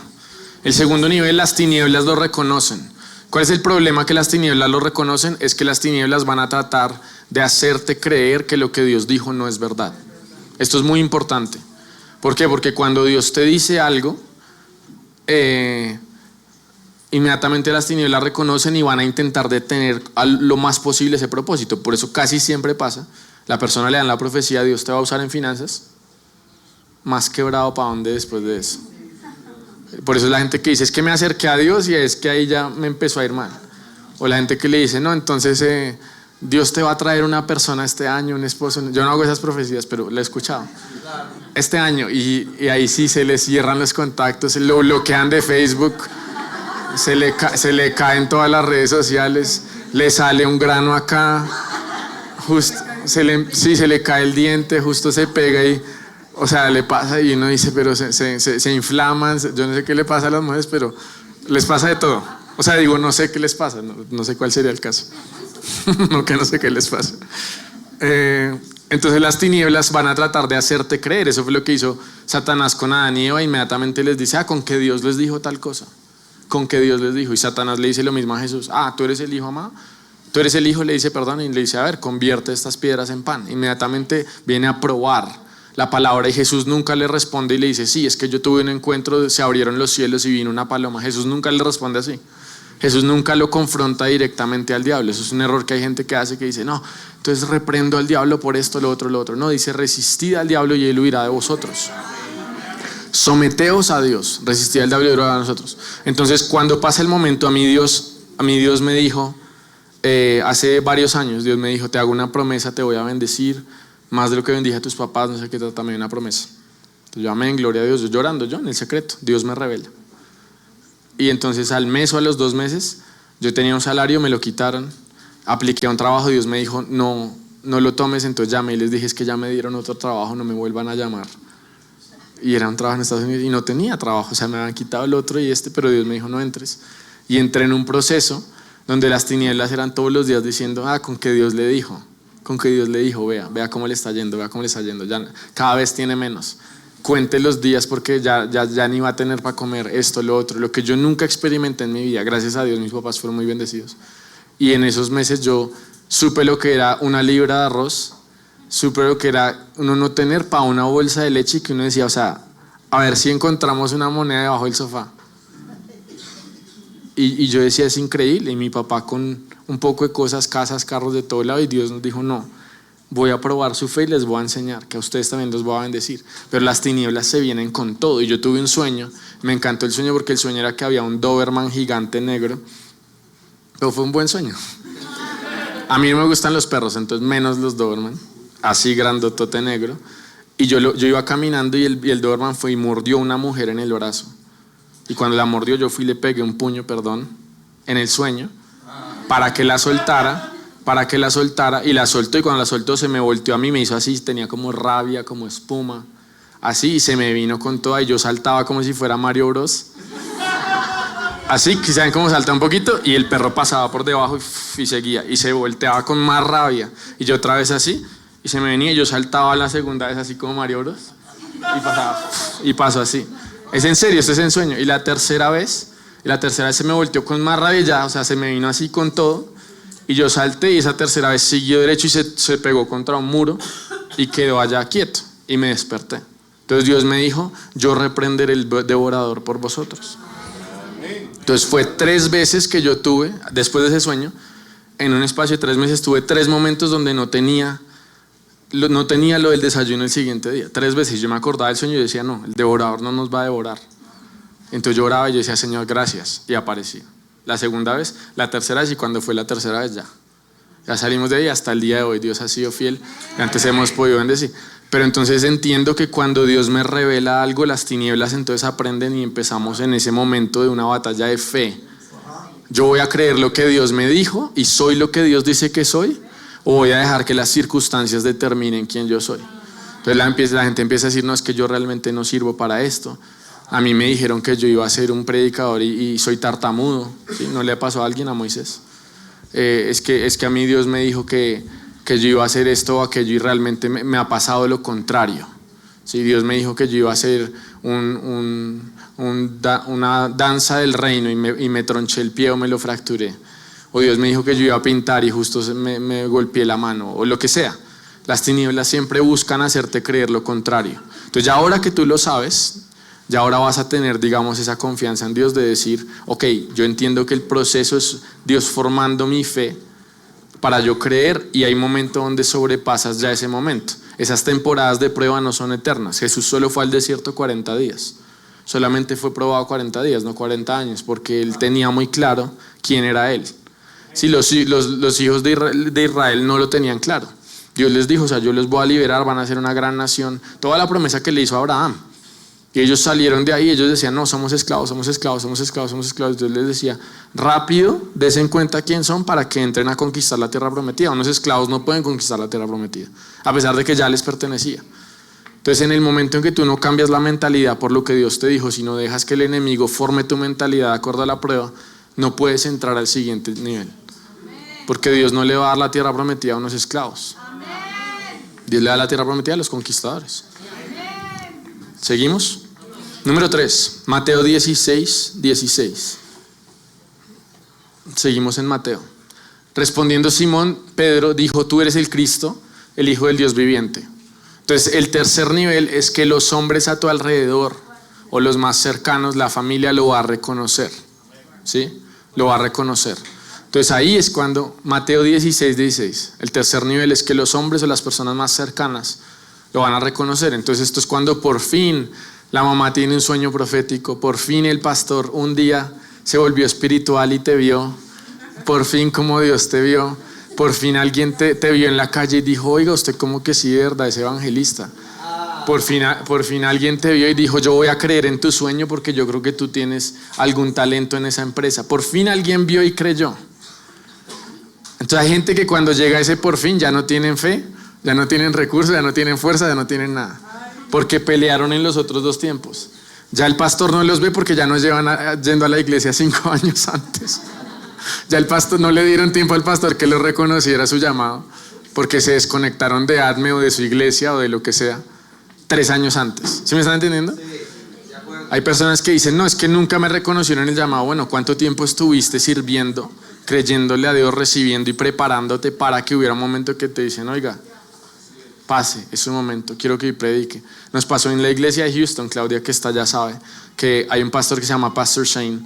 El segundo nivel, las tinieblas lo reconocen. ¿Cuál es el problema que las tinieblas lo reconocen? Es que las tinieblas van a tratar de hacerte creer que lo que Dios dijo no es verdad. Esto es muy importante. ¿Por qué? Porque cuando Dios te dice algo, inmediatamente las tinieblas reconocen y van a intentar detener lo más posible ese propósito. Por eso casi siempre pasa, la persona le dan la profecía, Dios te va a usar en finanzas, más quebrado para dónde después de eso. Por eso es la gente que dice, es que me acerqué a Dios y es que ahí ya me empezó a ir mal. O la gente que le dice, no, entonces Dios te va a traer una persona este año, un esposo. Yo no hago esas profecías, pero la he escuchado. Este año, y ahí sí se les cierran los contactos, lo bloquean de Facebook, se le caen todas las redes sociales, le sale un grano acá, justo, se le cae el diente, justo se pega y, o sea, le pasa y uno dice, pero se inflaman. Yo no sé qué le pasa a las mujeres, pero les pasa de todo. O sea, digo, no sé qué les pasa, no sé cuál sería el caso. no sé qué les pasa. Entonces las tinieblas van a tratar de hacerte creer. Eso fue lo que hizo Satanás con Adán y Eva. Inmediatamente les dice, con que Dios les dijo tal cosa, con que Dios les dijo. Y Satanás le dice lo mismo a Jesús, tú eres el hijo amado, tú eres el hijo, le dice perdón, y le dice, a ver, convierte estas piedras en pan. Inmediatamente viene a probar la palabra y Jesús nunca le responde y le dice, sí, es que yo tuve un encuentro, se abrieron los cielos y vino una paloma. Jesús nunca le responde así. Jesús nunca lo confronta directamente al diablo. Eso es un error que hay gente que hace, que dice, no, entonces reprendo al diablo por esto, lo otro. No, dice, resistid al diablo y él huirá de vosotros. Someteos a Dios, resistid al diablo y huirá de nosotros. Entonces, cuando pasa el momento, a mí Dios me dijo, hace varios años, Dios me dijo, te hago una promesa, te voy a bendecir, más de lo que bendije a tus papás, no sé qué, también una promesa. Entonces yo, amén, gloria a Dios, yo llorando, yo en el secreto, Dios me revela. Y entonces al mes o a los 2 meses Yo tenía un salario, me lo quitaron, apliqué a un trabajo, Dios me dijo, no lo tomes, entonces llamé y les dije, es que ya me dieron otro trabajo, no me vuelvan a llamar. Y era un trabajo en Estados Unidos y no tenía trabajo, o sea, me habían quitado el otro y pero Dios me dijo, no entres. Y entré en un proceso donde las tinieblas eran todos los días diciendo, con que Dios le dijo, vea cómo le está yendo, ya cada vez tiene menos. Cuente los días porque ya ni va a tener para comer esto, lo otro, lo que yo nunca experimenté en mi vida. Gracias a Dios mis papás fueron muy bendecidos. Y en esos meses yo supe lo que era una libra de arroz, supe lo que era uno no tener para una bolsa de leche y que uno decía, o sea, a ver si encontramos una moneda debajo del sofá. Y yo decía, es increíble. Y mi papá con un poco de cosas, casas, carros de todo lado, y Dios nos dijo, no, voy a probar su fe y les voy a enseñar, que a ustedes también los voy a bendecir. Pero las tinieblas se vienen con todo. Y yo tuve un sueño, me encantó el sueño porque el sueño era que había un Doberman gigante negro, pero fue un buen sueño. A mí no me gustan los perros, entonces menos los Doberman, así grandotote negro. Y yo iba caminando y el Doberman fue y mordió a una mujer en el brazo. Y cuando la mordió yo fui y le pegué un puño, en el sueño, para que la soltara, y la soltó, y cuando la soltó se me volteó a mí, me hizo así, tenía como rabia, como espuma, así, y se me vino con toda, y yo saltaba como si fuera Mario Bros. Así, que saben cómo salta un poquito, y el perro pasaba por debajo y seguía, y se volteaba con más rabia, y yo otra vez así, y se me venía, y yo saltaba la segunda vez así como Mario Bros, y pasó así. Es en serio, esto es en sueño. Y la tercera vez se me volteó con más rabia ya, o sea, se me vino así con todo. Y yo salté y esa tercera vez siguió derecho y se pegó contra un muro y quedó allá quieto. Y me desperté. Entonces Dios me dijo, yo reprenderé el devorador por vosotros. Entonces fue 3 veces que yo tuve, después de ese sueño, en un espacio de 3 meses, tuve 3 momentos donde no tenía lo del desayuno el siguiente día. 3 veces yo me acordaba del sueño y decía, no, el devorador no nos va a devorar. Entonces yo oraba y yo decía, Señor, gracias, y aparecía. La segunda vez, la tercera vez, y cuando fue la tercera vez ya salimos de ahí. Hasta el día de hoy Dios ha sido fiel y antes hemos podido bendecir. Pero entonces entiendo que cuando Dios me revela algo, las tinieblas entonces aprenden y empezamos en ese momento de una batalla de fe. Yo voy a creer lo que Dios me dijo y soy lo que Dios dice que soy, o voy a dejar que las circunstancias determinen quién yo soy. Entonces la gente empieza a decir, no, es que yo realmente no sirvo para esto. A mí me dijeron que yo iba a ser un predicador y soy tartamudo, ¿sí? ¿No le pasó a alguien, a Moisés? Es que a mí Dios me dijo que yo iba a hacer esto o aquello, y realmente me ha pasado lo contrario, ¿sí? Dios me dijo que yo iba a hacer una danza del reino y me tronché el pie o me lo fracturé. O Dios me dijo que yo iba a pintar y justo me golpeé la mano, o lo que sea. Las tinieblas siempre buscan hacerte creer lo contrario. Entonces ya ahora que tú lo sabes, ya ahora vas a tener, digamos, esa confianza en Dios de decir, ok, yo entiendo que el proceso es Dios formando mi fe para yo creer, y hay momentos donde sobrepasas ya ese momento. Esas temporadas de prueba no son eternas. Jesús solo fue al desierto 40 días. Solamente fue probado 40 días, no 40 años, porque él tenía muy claro quién era él. Sí, los hijos de Israel no lo tenían claro. Dios les dijo, o sea, yo les voy a liberar, van a ser una gran nación. Toda la promesa que le hizo a Abraham. Y ellos salieron de ahí, ellos decían, no, somos esclavos. Dios les decía, rápido, desen cuenta quién son para que entren a conquistar la tierra prometida. Unos esclavos no pueden conquistar la tierra prometida, a pesar de que ya les pertenecía. Entonces, en el momento en que tú no cambias la mentalidad por lo que Dios te dijo, sino dejas que el enemigo forme tu mentalidad de acuerdo a la prueba, no puedes entrar al siguiente nivel. Porque Dios no le va a dar la tierra prometida a unos esclavos. Dios le da la tierra prometida a los conquistadores. ¿Seguimos? Número 3, Mateo 16. Seguimos en Mateo. Respondiendo Simón, Pedro dijo, tú eres el Cristo, el Hijo del Dios viviente. Entonces el tercer nivel es que los hombres a tu alrededor, o los más cercanos, la familia, lo va a reconocer. ¿Sí? Lo va a reconocer. Entonces ahí es cuando Mateo 16, el tercer nivel es que los hombres o las personas más cercanas lo van a reconocer. Entonces esto es cuando por fin la mamá tiene un sueño profético, por fin el pastor un día se volvió espiritual y te vio, por fin como Dios te vio, por fin alguien te vio en la calle y dijo, oiga, usted como que sí de verdad es evangelista. Por fin alguien te vio y dijo, yo voy a creer en tu sueño porque yo creo que tú tienes algún talento en esa empresa. Por fin alguien vio y creyó. Entonces hay gente que cuando llega a ese por fin ya no tienen fe, ya no tienen recursos, ya no tienen fuerza, ya no tienen nada. Porque pelearon en los otros 2 tiempos. Ya el pastor no los ve porque ya no llevan yendo a la iglesia 5 años antes. Ya el pastor no le dieron tiempo al pastor que lo reconociera su llamado porque se desconectaron de ADME o de su iglesia o de lo que sea 3 años antes. ¿Sí me están entendiendo? Sí, de acuerdo. Hay personas que dicen, no, es que nunca me reconocieron el llamado. Bueno, ¿cuánto tiempo estuviste sirviendo, creyéndole a Dios, recibiendo y preparándote para que hubiera un momento que te dicen, oiga, pase, es un momento, quiero que predique? Nos pasó en la iglesia de Houston, Claudia que está ya sabe, que hay un pastor que se llama Pastor Shane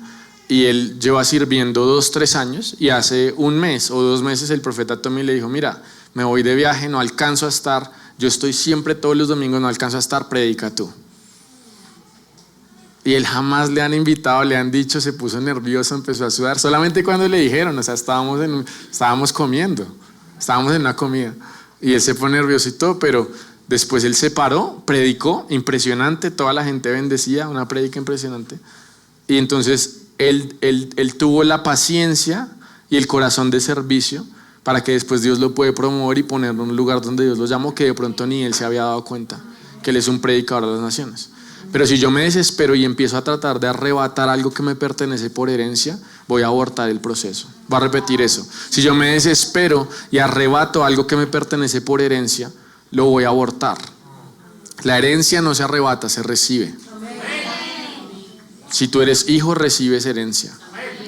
y él lleva sirviendo 2-3 años y hace 1 mes o 2 meses el profeta Tommy le dijo, mira, me voy de viaje, no alcanzo a estar, yo estoy siempre todos los domingos, no alcanzo a estar, predica tú. Y él jamás le han invitado, le han dicho, se puso nervioso, empezó a sudar, solamente cuando le dijeron, o sea, estábamos comiendo, estábamos en una comida y él se pone nervioso y todo, pero después él se paró, predicó, impresionante, toda la gente bendecía, una predica impresionante. Y entonces él tuvo la paciencia y el corazón de servicio para que después Dios lo puede promover y ponerlo en un lugar donde Dios lo llamó, que de pronto ni él se había dado cuenta que él es un predicador de las naciones. Pero si yo me desespero y empiezo a tratar de arrebatar algo que me pertenece por herencia, voy a abortar el proceso. Voy a repetir eso. Si yo me desespero y arrebato algo que me pertenece por herencia, lo voy a abortar. La herencia no se arrebata, se recibe. Si tú eres hijo, recibes herencia.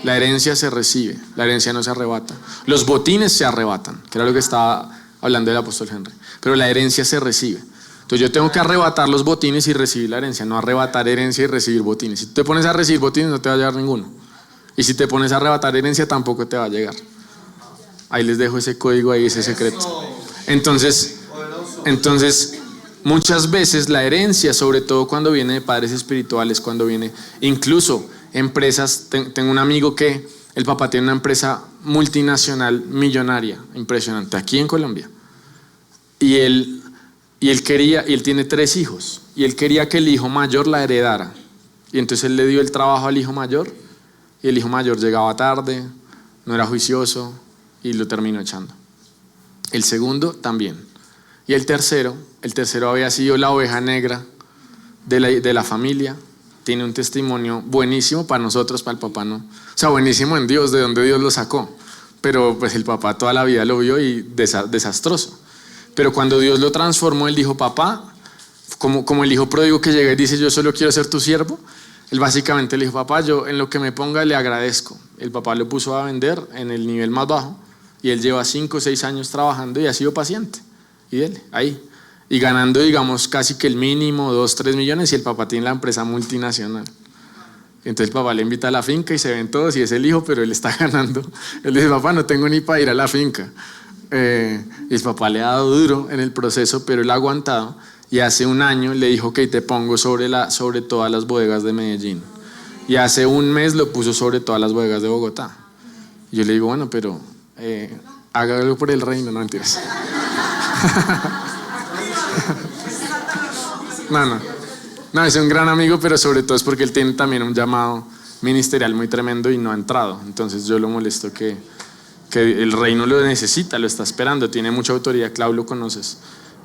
La herencia se recibe, la herencia no se arrebata. Los botines se arrebatan, que era lo que estaba hablando el apóstol Henry. Pero la herencia se recibe. Entonces yo tengo que arrebatar los botines y recibir la herencia, no arrebatar herencia y recibir botines. Si tú te pones a recibir botines no te va a llegar ninguno. Y si te pones a arrebatar herencia tampoco te va a llegar. Ahí les dejo ese código, ahí ese secreto. Entonces muchas veces la herencia, sobre todo cuando viene de padres espirituales, cuando viene incluso empresas, tengo un amigo que el papá tiene una empresa multinacional millonaria, impresionante, aquí en Colombia. Y él tiene 3 hijos y él quería que el hijo mayor la heredara. Y entonces él le dio el trabajo al hijo mayor y el hijo mayor llegaba tarde, no era juicioso y lo terminó echando. El segundo también. Y el tercero había sido la oveja negra de la familia. Tiene un testimonio buenísimo para nosotros, para el papá no. O sea, buenísimo en Dios, de donde Dios lo sacó. Pero pues el papá toda la vida lo vio y desastroso. Pero cuando Dios lo transformó, él dijo, papá, como el hijo pródigo que llega y dice, yo solo quiero ser tu siervo. Él básicamente le dijo, papá, yo en lo que me ponga le agradezco. El papá lo puso a vender en el nivel más bajo y él lleva 5 o 6 años trabajando y ha sido paciente. Y él, ahí. Y ganando, digamos, casi que el mínimo, 2-3 millones, y el papá tiene la empresa multinacional. Entonces el papá le invita a la finca y se ven todos y es el hijo, pero él está ganando. Él dice, papá, no tengo ni para ir a la finca. Y el papá le ha dado duro en el proceso, pero él ha aguantado. Y hace 1 año le dijo que te pongo sobre todas las bodegas de Medellín. Y hace 1 mes lo puso sobre todas las bodegas de Bogotá. Y yo le digo, bueno, pero hágalo por el reino, no mentiras. No, es un gran amigo, pero sobre todo es porque él tiene también un llamado ministerial muy tremendo y no ha entrado. Entonces yo lo molesto que el reino lo necesita, lo está esperando, tiene mucha autoridad. Clau, lo conoces,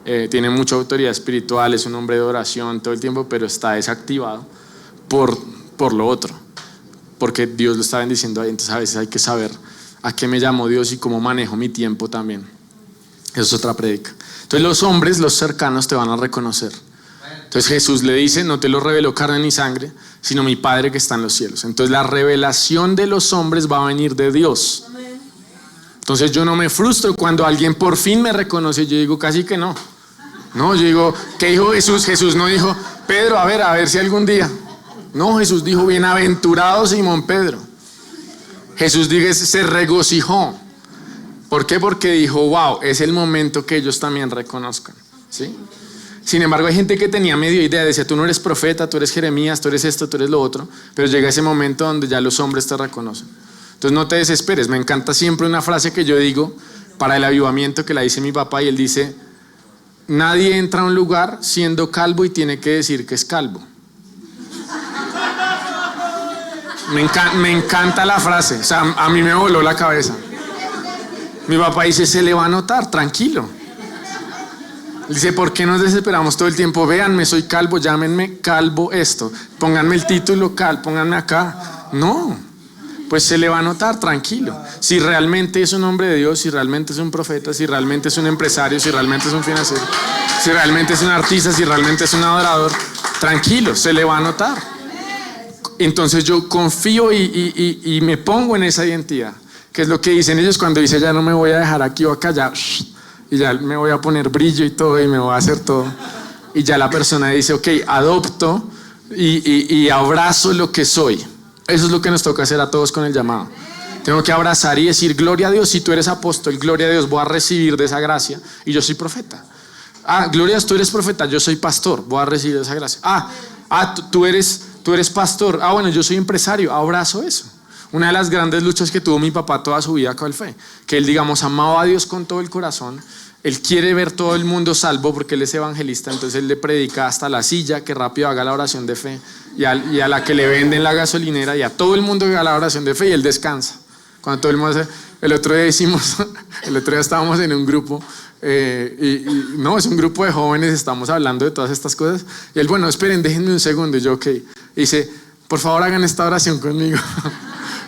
tiene mucha autoridad espiritual, es un hombre de oración todo el tiempo, pero está desactivado por lo otro, porque Dios lo está bendiciendo ahí. Entonces a veces hay que saber a qué me llamó Dios y cómo manejo mi tiempo también. Eso es otra prédica. Entonces los hombres, los cercanos te van a reconocer. Entonces Jesús le dice, no te lo reveló carne ni sangre, sino mi Padre que está en los cielos. Entonces la revelación de los hombres va a venir de Dios. Entonces yo no me frustro cuando alguien por fin me reconoce. Yo digo, casi que no. No, yo digo, ¿qué dijo Jesús? Jesús no dijo, Pedro, a ver si algún día. No, Jesús dijo, bienaventurado Simón Pedro. Jesús dijo, se regocijó. ¿Por qué? Porque dijo, wow, es el momento que ellos también reconozcan, ¿sí? Sin embargo, hay gente que tenía medio idea, decía, tú no eres profeta, tú eres Jeremías, tú eres esto, tú eres lo otro, pero llega ese momento donde ya los hombres te reconocen. Entonces no te desesperes. Me encanta siempre una frase que yo digo para el avivamiento, que la dice mi papá, y él dice, nadie entra a un lugar siendo calvo y tiene que decir que es calvo. Me encanta la frase, o sea, a mí me voló la cabeza. Mi papá dice, se le va a notar, tranquilo. Dice, ¿por qué nos desesperamos todo el tiempo? Véanme, soy calvo, llámenme calvo esto. Pónganme el título pónganme acá. No, pues se le va a notar, tranquilo. Si realmente es un hombre de Dios, si realmente es un profeta, si realmente es un empresario, si realmente es un financiero, si realmente es un artista, si realmente es un adorador, tranquilo, se le va a notar. Entonces yo confío y me pongo en esa identidad, que es lo que dicen ellos cuando dicen, ya no me voy a dejar aquí o acá, ya, y ya me voy a poner brillo y todo, y me voy a hacer todo. Y ya la persona dice, ok, adopto y abrazo lo que soy. Eso es lo que nos toca hacer a todos con el llamado. Tengo que abrazar y decir, gloria a Dios, si tú eres apóstol, gloria a Dios, voy a recibir de esa gracia, y yo soy profeta. Gloria a Dios, tú eres profeta, yo soy pastor, voy a recibir de esa gracia. Tú eres pastor, bueno, yo soy empresario, abrazo eso. Una de las grandes luchas que tuvo mi papá toda su vida, ¿cuál fue? Que él, digamos, amaba a Dios con todo el corazón. Él quiere ver todo el mundo salvo porque él es evangelista, entonces él le predica hasta la silla que rápido haga la oración de fe, y a la que le venden la gasolinera, y a todo el mundo que haga la oración de fe, y él descansa. Cuando todo el mundo el otro día estábamos en un grupo, no, es un grupo de jóvenes, estamos hablando de todas estas cosas, y él, bueno, esperen, déjenme un segundo, y yo, ok, y dice, por favor hagan esta oración conmigo.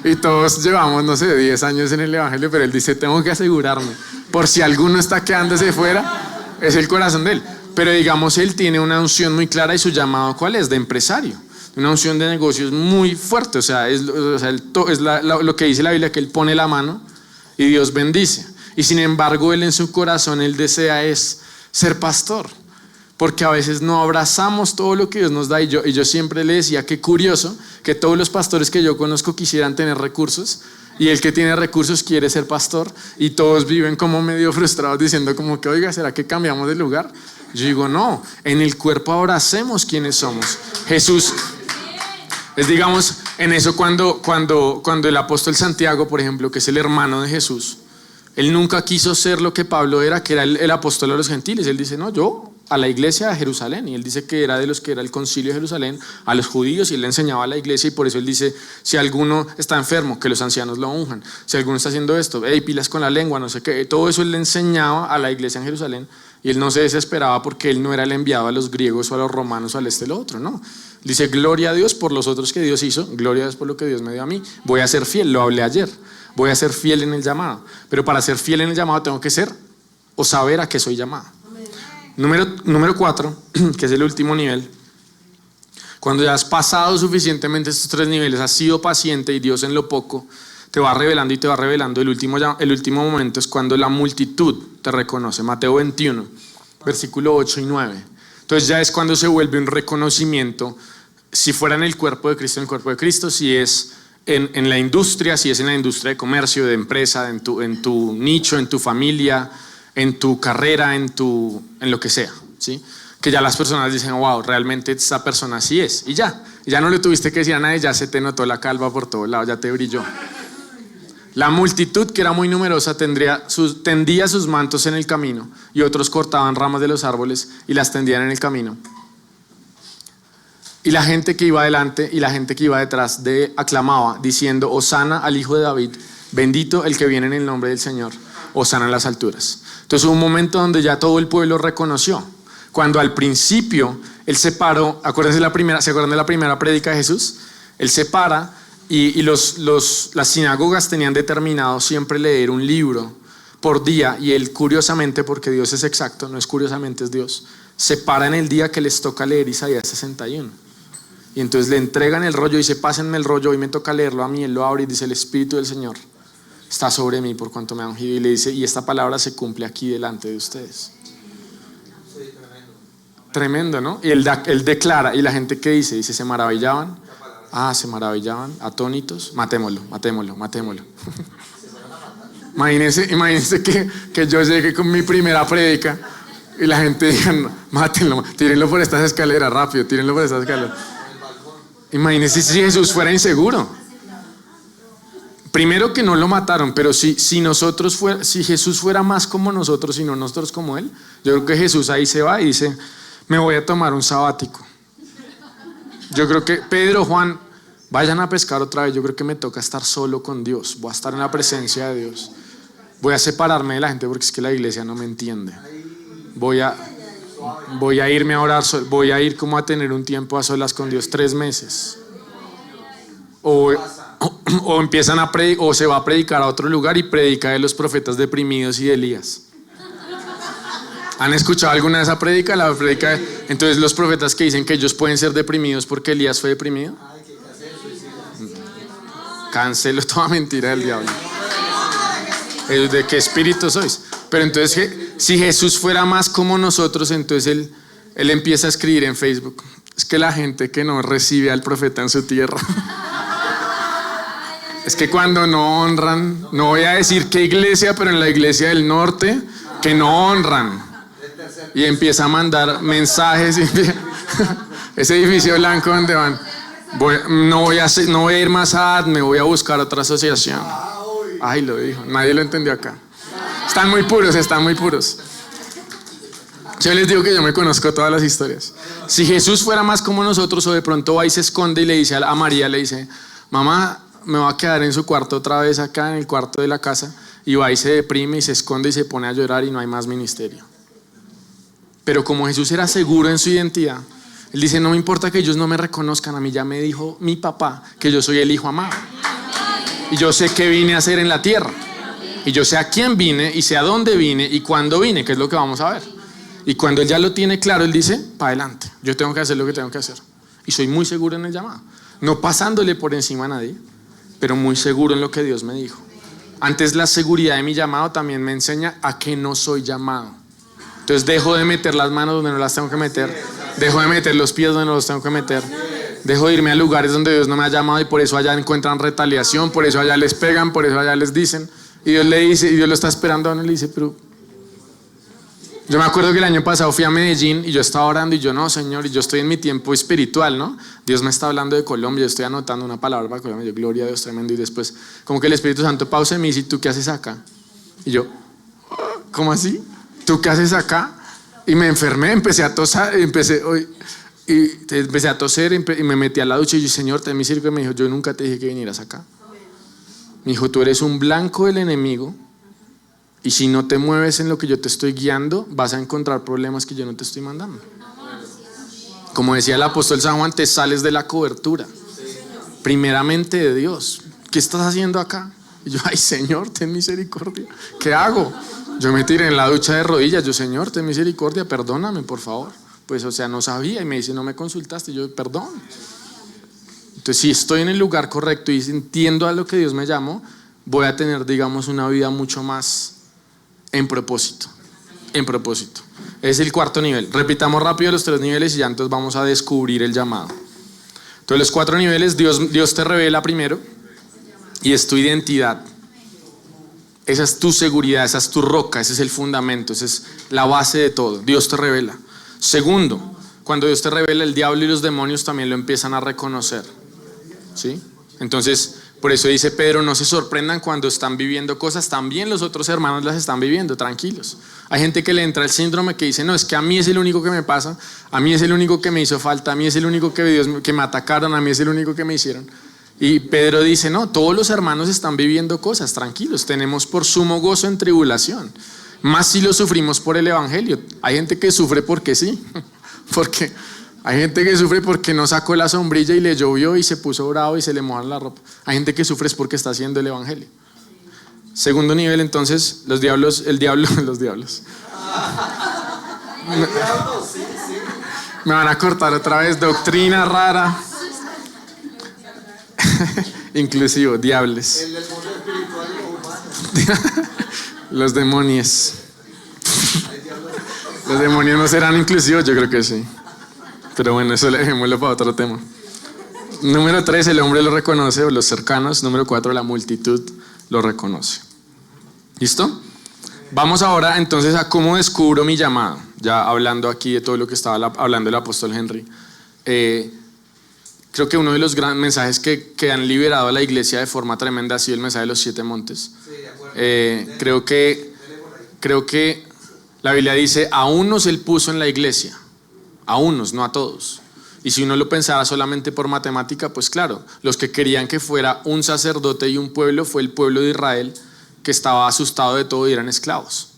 Y todos llevamos, no sé, 10 años en el evangelio, pero él dice, tengo que asegurarme, por si alguno está quedándose fuera, es el corazón de él. Pero digamos, él tiene una unción muy clara, y su llamado, ¿cuál es? De empresario, una unción de negocios muy fuerte. O sea, es lo que dice la Biblia, que él pone la mano y Dios bendice. Y sin embargo, él en su corazón, él desea es ser pastor, porque a veces no abrazamos todo lo que Dios nos da. Y yo siempre le decía, qué curioso que todos los pastores que yo conozco quisieran tener recursos, y el que tiene recursos quiere ser pastor, y todos viven como medio frustrados diciendo como que, oiga, ¿será que cambiamos de lugar? Yo digo, no, en el cuerpo abracemos quienes somos. Jesús es, digamos, en eso cuando el apóstol Santiago, por ejemplo, que es el hermano de Jesús, él nunca quiso ser lo que Pablo era, que era el apóstol a los gentiles. Él dice, no, yo a la iglesia de Jerusalén, y él dice que era de los que era el concilio de Jerusalén, a los judíos, y él le enseñaba a la iglesia, y por eso él dice, si alguno está enfermo, que los ancianos lo unjan, si alguno está haciendo esto, pilas con la lengua, no sé qué, todo eso él le enseñaba a la iglesia en Jerusalén, y él no se desesperaba porque él no era el enviado a los griegos o a los romanos o al este o lo otro, no. Dice, gloria a Dios por los otros que Dios hizo, gloria a Dios por lo que Dios me dio a mí, voy a ser fiel, lo hablé ayer, voy a ser fiel en el llamado, pero para ser fiel en el llamado tengo que ser o saber a qué soy llamado. Número 4, que es el último nivel. Cuando ya has pasado suficientemente estos 3 niveles, has sido paciente, y Dios en lo poco te va revelando y te va revelando. El último momento es cuando la multitud te reconoce. Mateo 21, versículo 8 y 9. Entonces ya es cuando se vuelve un reconocimiento, si fuera en el cuerpo de Cristo, en el cuerpo de Cristo, si es en la industria, si es en la industria de comercio, de empresa, en tu nicho, en tu familia, en tu carrera, en lo que sea, ¿sí? Que ya las personas dicen, wow, realmente esta persona así es, y ya no le tuviste que decir a nadie, ya se te notó la calva por todos lados, ya te brilló. La multitud, que era muy numerosa, tendía sus mantos en el camino, y otros cortaban ramas de los árboles y las tendían en el camino. Y la gente que iba adelante y la gente que iba detrás aclamaba, diciendo, Hosana al Hijo de David, bendito el que viene en el nombre del Señor, Hosana en las alturas. Entonces hubo un momento donde ya todo el pueblo reconoció. Cuando al principio él se paró, ¿se acuerdan de la primera prédica de Jesús? Él se para, y las sinagogas tenían determinado siempre leer un libro por día, y él, curiosamente, porque Dios es exacto, no es curiosamente, es Dios, se para en el día que les toca leer Isaías 61. Y entonces le entregan el rollo y dice, pásenme el rollo, hoy me toca leerlo a mí. Él lo abre y dice, el Espíritu del Señor está sobre mí por cuanto me ha ungido, y le dice, y esta palabra se cumple aquí delante de ustedes. Tremendo, ¿no? Y él declara, y la gente que dice, se maravillaban, se maravillaban, atónitos, matémoslo. Imagínense que yo llegué con mi primera prédica y la gente diga, no, mátenlo, tírenlo por estas escaleras, rápido, tírenlo por estas escaleras. Imagínense si Jesús fuera inseguro. Primero que no lo mataron, pero si Jesús fuera más como nosotros y no nosotros como Él, yo creo que Jesús ahí se va y dice, me voy a tomar un sabático. Yo creo que Pedro, Juan, vayan a pescar otra vez. Yo creo que me toca estar solo con Dios. Voy a estar en la presencia de Dios. Voy a separarme de la gente porque es que la iglesia no me entiende. Voy a irme a orar, voy a ir como a tener un tiempo a solas con Dios 3 meses. O empiezan a predicar, o se va a predicar a otro lugar y predica de los profetas deprimidos y de Elías. ¿Han escuchado alguna de esa prédica? Entonces los profetas que dicen que ellos pueden ser deprimidos porque Elías fue deprimido. Cancelo toda mentira del diablo. ¿De qué espíritu sois? Pero entonces, si Jesús fuera más como nosotros, entonces él empieza a escribir en Facebook, es que la gente que no recibe al profeta en su tierra, es que cuando no honran, no voy a decir qué iglesia, pero en la iglesia del norte, que no honran, y empieza a mandar mensajes, ese edificio blanco donde van, no voy a ir más a me voy a buscar otra asociación. Ay, lo dijo, nadie lo entendió acá. Están muy puros. Yo les digo que yo me conozco todas las historias. Si Jesús fuera más como nosotros, o de pronto va y se esconde y le dice a María, le dice, mamá, me va a quedar en su cuarto otra vez acá, en el cuarto de la casa, y va y se deprime y se esconde y se pone a llorar y no hay más ministerio. Pero como Jesús era seguro en su identidad, Él dice, no me importa que ellos no me reconozcan, a mí ya me dijo mi papá que yo soy el hijo amado. Y yo sé qué vine a hacer en la tierra. Y yo sé a quién vine y sé a dónde vine y cuándo vine, que es lo que vamos a ver. Y cuando Él ya lo tiene claro, Él dice, para adelante, yo tengo que hacer lo que tengo que hacer. Y soy muy seguro en el llamado. No pasándole por encima a nadie, pero muy seguro en lo que Dios me dijo. Antes, la seguridad de mi llamado también me enseña a que no soy llamado. Entonces dejo de meter las manos donde no las tengo que meter, dejo de meter los pies donde no los tengo que meter, dejo de irme a lugares donde Dios no me ha llamado y por eso allá encuentran retaliación, por eso allá les pegan, por eso allá les dicen, y Dios le dice, y Dios lo está esperando a uno y le dice, pero yo me acuerdo que el año pasado fui a Medellín y yo estaba orando y yo, no, Señor, y yo estoy en mi tiempo espiritual, ¿no? Dios me está hablando de Colombia, yo estoy anotando una palabra para Colombia, yo, gloria a Dios, tremendo, y después como que el Espíritu Santo pausa en mí y dice, ¿tú qué haces acá? Y yo, ¿cómo así? ¿Tú qué haces acá? Y me enfermé, empecé a toser y me metí a la ducha y yo, Señor, ten misericordia. Me dijo, yo nunca te dije que vinieras acá. Me dijo, tú eres un blanco del enemigo y si no te mueves en lo que yo te estoy guiando, vas a encontrar problemas que yo no te estoy mandando. Como decía el apóstol San Juan, te sales de la cobertura. Primeramente de Dios. ¿Qué estás haciendo acá? Y yo, ay, Señor, ten misericordia. ¿Qué hago? Yo me tiré en la ducha de rodillas. Yo, Señor, ten misericordia, perdóname, por favor. Pues, o sea, no sabía. Y me dice, no me consultaste. Y yo, perdón. Entonces, si estoy en el lugar correcto y entiendo a lo que Dios me llamó, voy a tener, digamos, una vida mucho más en propósito. En propósito. Es el cuarto nivel. Repitamos rápido los 3 niveles y ya entonces vamos a descubrir el llamado. Entonces, los 4 niveles, Dios te revela primero. Y es tu identidad. Esa es tu seguridad, esa es tu roca, ese es el fundamento, esa es la base de todo. Dios te revela. Segundo, cuando Dios te revela, el diablo y los demonios también lo empiezan a reconocer. ¿Sí? Entonces, por eso dice Pedro, no se sorprendan cuando están viviendo cosas, también los otros hermanos las están viviendo, tranquilos. Hay gente que le entra el síndrome que dice, no, es que a mí es el único que me pasa, a mí es el único que me hizo falta, a mí es el único que me atacaron, a mí es el único que me hicieron. Y Pedro dice, no, todos los hermanos están viviendo cosas, tranquilos, tenemos por sumo gozo en tribulación, más si lo sufrimos por el evangelio. Hay gente que sufre porque sí, porque hay gente que sufre porque no sacó la sombrilla y le llovió y se puso bravo y se le mojaron la ropa. Hay gente que sufre es porque está haciendo el evangelio. Segundo nivel, entonces, los diablos. Me van a cortar otra vez, doctrina rara. Inclusivo, diables. El mundo espiritual. Los demonios. Los demonios no serán inclusivos, yo creo que sí. Pero bueno, eso dejémoslo para otro tema. Número 3, el hombre lo reconoce, o los cercanos. Número 4, la multitud lo reconoce. ¿Listo? Vamos ahora entonces a cómo descubro mi llamado. Ya hablando aquí de todo lo que estaba hablando el apóstol Henry. Creo que uno de los grandes mensajes que han liberado a la iglesia de forma tremenda ha sido el mensaje de los 7 montes. Creo que la Biblia dice, a unos Él puso en la iglesia, a unos, no a todos. Y si uno lo pensara solamente por matemática, pues claro, los que querían que fuera un sacerdote y un pueblo fue el pueblo de Israel, que estaba asustado de todo y eran esclavos.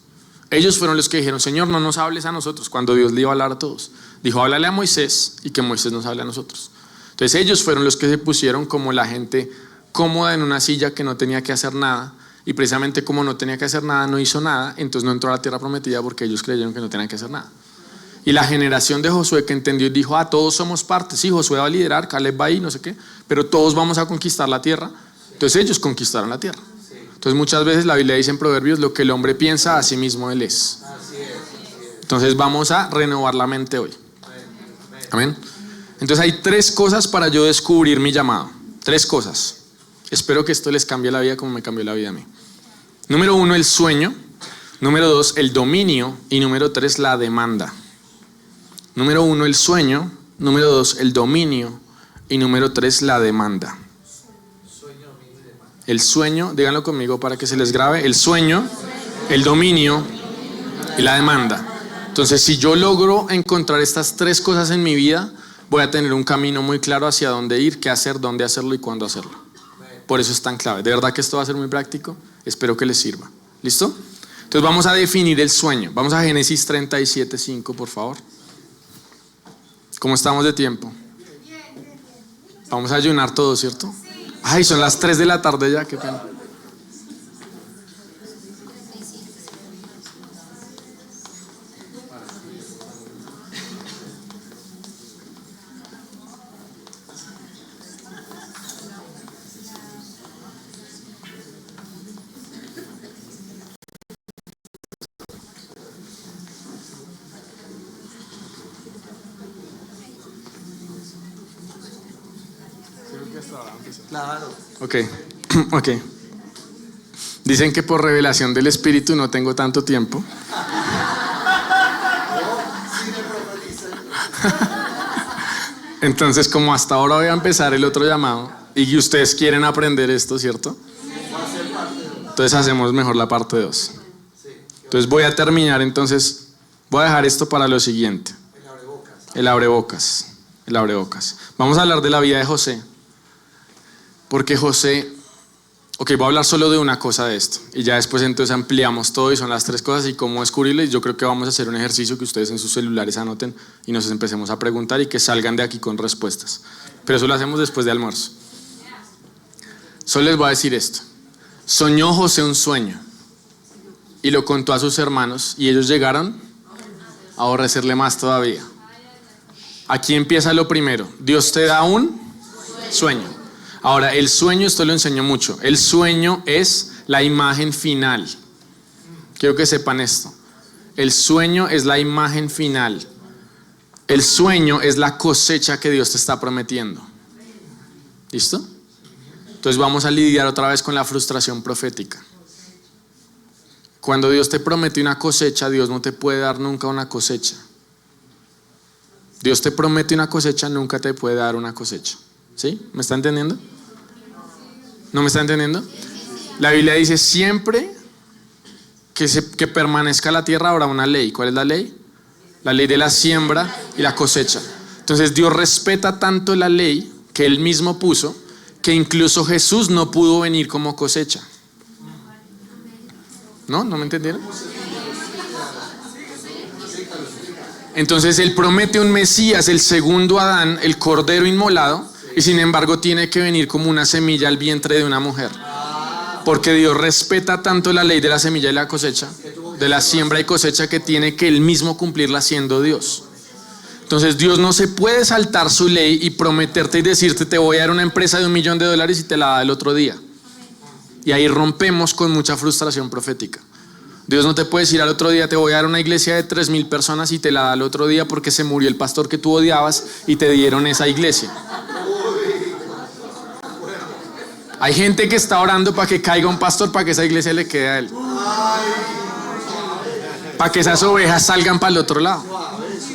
Ellos fueron los que dijeron, Señor, no nos hables a nosotros, cuando Dios le iba a hablar a todos. Dijo, háblale a Moisés y que Moisés nos hable a nosotros. Entonces ellos fueron los que se pusieron como la gente cómoda en una silla que no tenía que hacer nada, y precisamente como no tenía que hacer nada, no hizo nada, entonces no entró a la tierra prometida porque ellos creyeron que no tenían que hacer nada. Y la generación de Josué que entendió y dijo, todos somos parte, sí, Josué va a liderar, Caleb va ahí, no sé qué, pero todos vamos a conquistar la tierra. Entonces ellos conquistaron la tierra. Entonces muchas veces la Biblia dice en Proverbios, lo que el hombre piensa, a sí mismo él es. Entonces vamos a renovar la mente hoy. Amén. Entonces hay 3 cosas para yo descubrir mi llamado. 3 cosas. Espero que esto les cambie la vida como me cambió la vida a mí. Número 1, el sueño. Número 2, el dominio. Y número 3, la demanda. Número 1, el sueño. Número 2, el dominio. Y número 3, la demanda. El sueño, díganlo conmigo para que se les grabe. El sueño, el dominio y la demanda. Entonces, si yo logro encontrar estas 3 cosas en mi vida, voy a tener un camino muy claro hacia dónde ir, qué hacer, dónde hacerlo y cuándo hacerlo. Por eso es tan clave. De verdad que esto va a ser muy práctico. Espero que les sirva. ¿Listo? Entonces vamos a definir el sueño. Vamos a Génesis 37:5, por favor. ¿Cómo estamos de tiempo? Vamos a ayunar todos, ¿cierto? Ay, son las 3 de la tarde ya, qué pena. Claro. Ok. Dicen que por revelación del Espíritu no tengo tanto tiempo. Entonces, como hasta ahora voy a empezar el otro llamado y ustedes quieren aprender esto, ¿cierto? Entonces hacemos mejor la parte 2. Entonces voy a terminar, entonces voy a dejar esto para lo siguiente. El abrebocas. Vamos a hablar de la vida de José. Porque José, voy a hablar solo de una cosa de esto y ya después entonces ampliamos todo y son las 3 cosas y cómo descubrirlo. Y yo creo que vamos a hacer un ejercicio que ustedes en sus celulares anoten y nos empecemos a preguntar y que salgan de aquí con respuestas. Pero eso lo hacemos después de almuerzo. Solo les voy a decir esto. Soñó José un sueño y lo contó a sus hermanos y ellos llegaron a aborrecerle más todavía. Aquí empieza lo primero. Dios te da un sueño. Ahora, el sueño, esto lo enseño mucho. El sueño es la imagen final. Quiero que sepan esto. El sueño es la imagen final. El sueño es la cosecha que Dios te está prometiendo. ¿Listo? Entonces vamos a lidiar otra vez con la frustración profética. Cuando Dios te promete una cosecha, Dios no te puede dar nunca una cosecha. Dios te promete una cosecha, nunca te puede dar una cosecha. ¿Sí? ¿Me está entendiendo? ¿No me está entendiendo? La Biblia dice siempre que permanezca la tierra habrá una ley. ¿Cuál es la ley? La ley de la siembra y la cosecha. Entonces Dios respeta tanto la ley que Él mismo puso que incluso Jesús no pudo venir como cosecha. ¿No? ¿No me entendieron? Entonces Él promete un Mesías, el segundo Adán, el cordero inmolado, y sin embargo tiene que venir como una semilla al vientre de una mujer. Porque Dios respeta tanto la ley de la semilla y la cosecha, de la siembra y cosecha, que tiene que Él mismo cumplirla siendo Dios. Entonces Dios no se puede saltar su ley y prometerte y decirte te voy a dar una empresa de $1 millón y te la da el otro día. Y ahí rompemos con mucha frustración profética. Dios no te puede decir al otro día te voy a dar una iglesia de 3,000 personas y te la da el otro día porque se murió el pastor que tú odiabas y te dieron esa iglesia. Hay gente que está orando para que caiga un pastor para que esa iglesia le quede a él, para que esas ovejas salgan para el otro lado.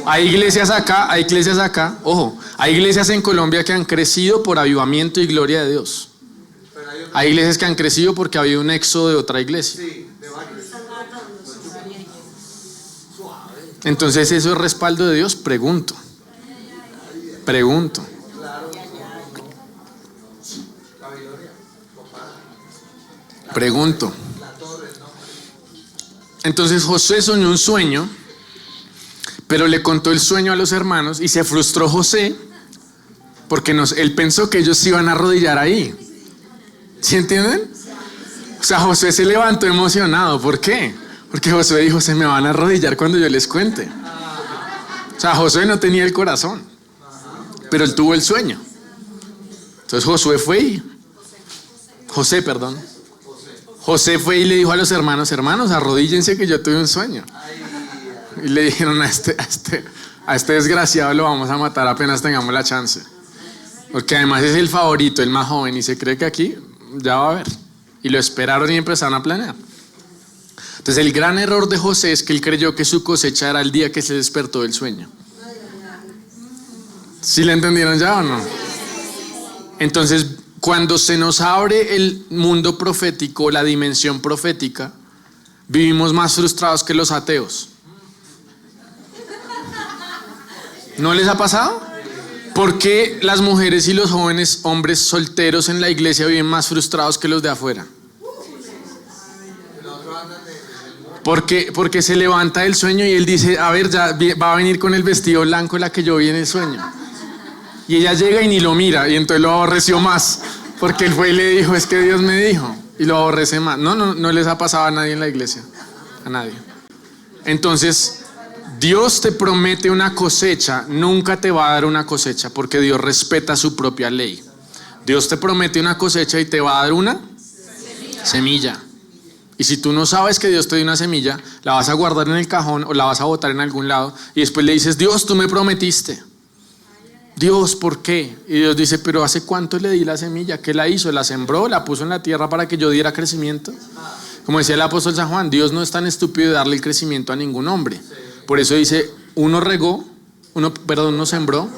Hay iglesias acá, ojo, hay iglesias en Colombia que han crecido por avivamiento y gloria de Dios. Hay iglesias que han crecido porque ha habido un éxodo de otra iglesia. Entonces, ¿eso es respaldo de Dios? Pregunto. Entonces José soñó un sueño, pero le contó el sueño a los hermanos y se frustró José porque él pensó que ellos se iban a arrodillar ahí. ¿Sí entienden? O sea, José se levantó emocionado. ¿Por qué? Porque Josué dijo, se me van a arrodillar cuando yo les cuente. O sea, Josué no tenía el corazón, pero él tuvo el sueño. Entonces José fue y le dijo a los hermanos, arrodíllense que yo tuve un sueño. Y le dijeron, a este desgraciado lo vamos a matar apenas tengamos la chance. Porque además es el favorito, el más joven, y se cree que aquí ya va a haber. Y lo esperaron y empezaron a planear. Entonces el gran error de José es que él creyó que su cosecha era el día que se despertó del sueño. ¿Sí le entendieron ya o no? Entonces, cuando se nos abre el mundo profético, la dimensión profética, vivimos más frustrados que los ateos. ¿No les ha pasado? ¿Por qué las mujeres y los jóvenes hombres solteros en la iglesia viven más frustrados que los de afuera? Porque se levanta del sueño y él dice, a ver, ya va a venir con el vestido blanco la que yo vi en el sueño. Y ella llega y ni lo mira, y entonces lo aborreció más, porque él fue y le dijo, es que Dios me dijo, y lo aborrece más. No les ha pasado a nadie en la iglesia, a nadie. Entonces, Dios te promete una cosecha, nunca te va a dar una cosecha, porque Dios respeta su propia ley. Dios te promete una cosecha y te va a dar una semilla. Y si tú no sabes que Dios te dio una semilla, la vas a guardar en el cajón o la vas a botar en algún lado, y después le dices, Dios, tú me prometiste. Dios, ¿por qué? Y Dios dice, pero ¿hace cuánto le di la semilla? ¿Qué la hizo? ¿La sembró? ¿La puso en la tierra para que yo diera crecimiento? Como decía el apóstol San Juan, Dios no es tan estúpido de darle el crecimiento a ningún hombre. Por eso dice, uno sembró,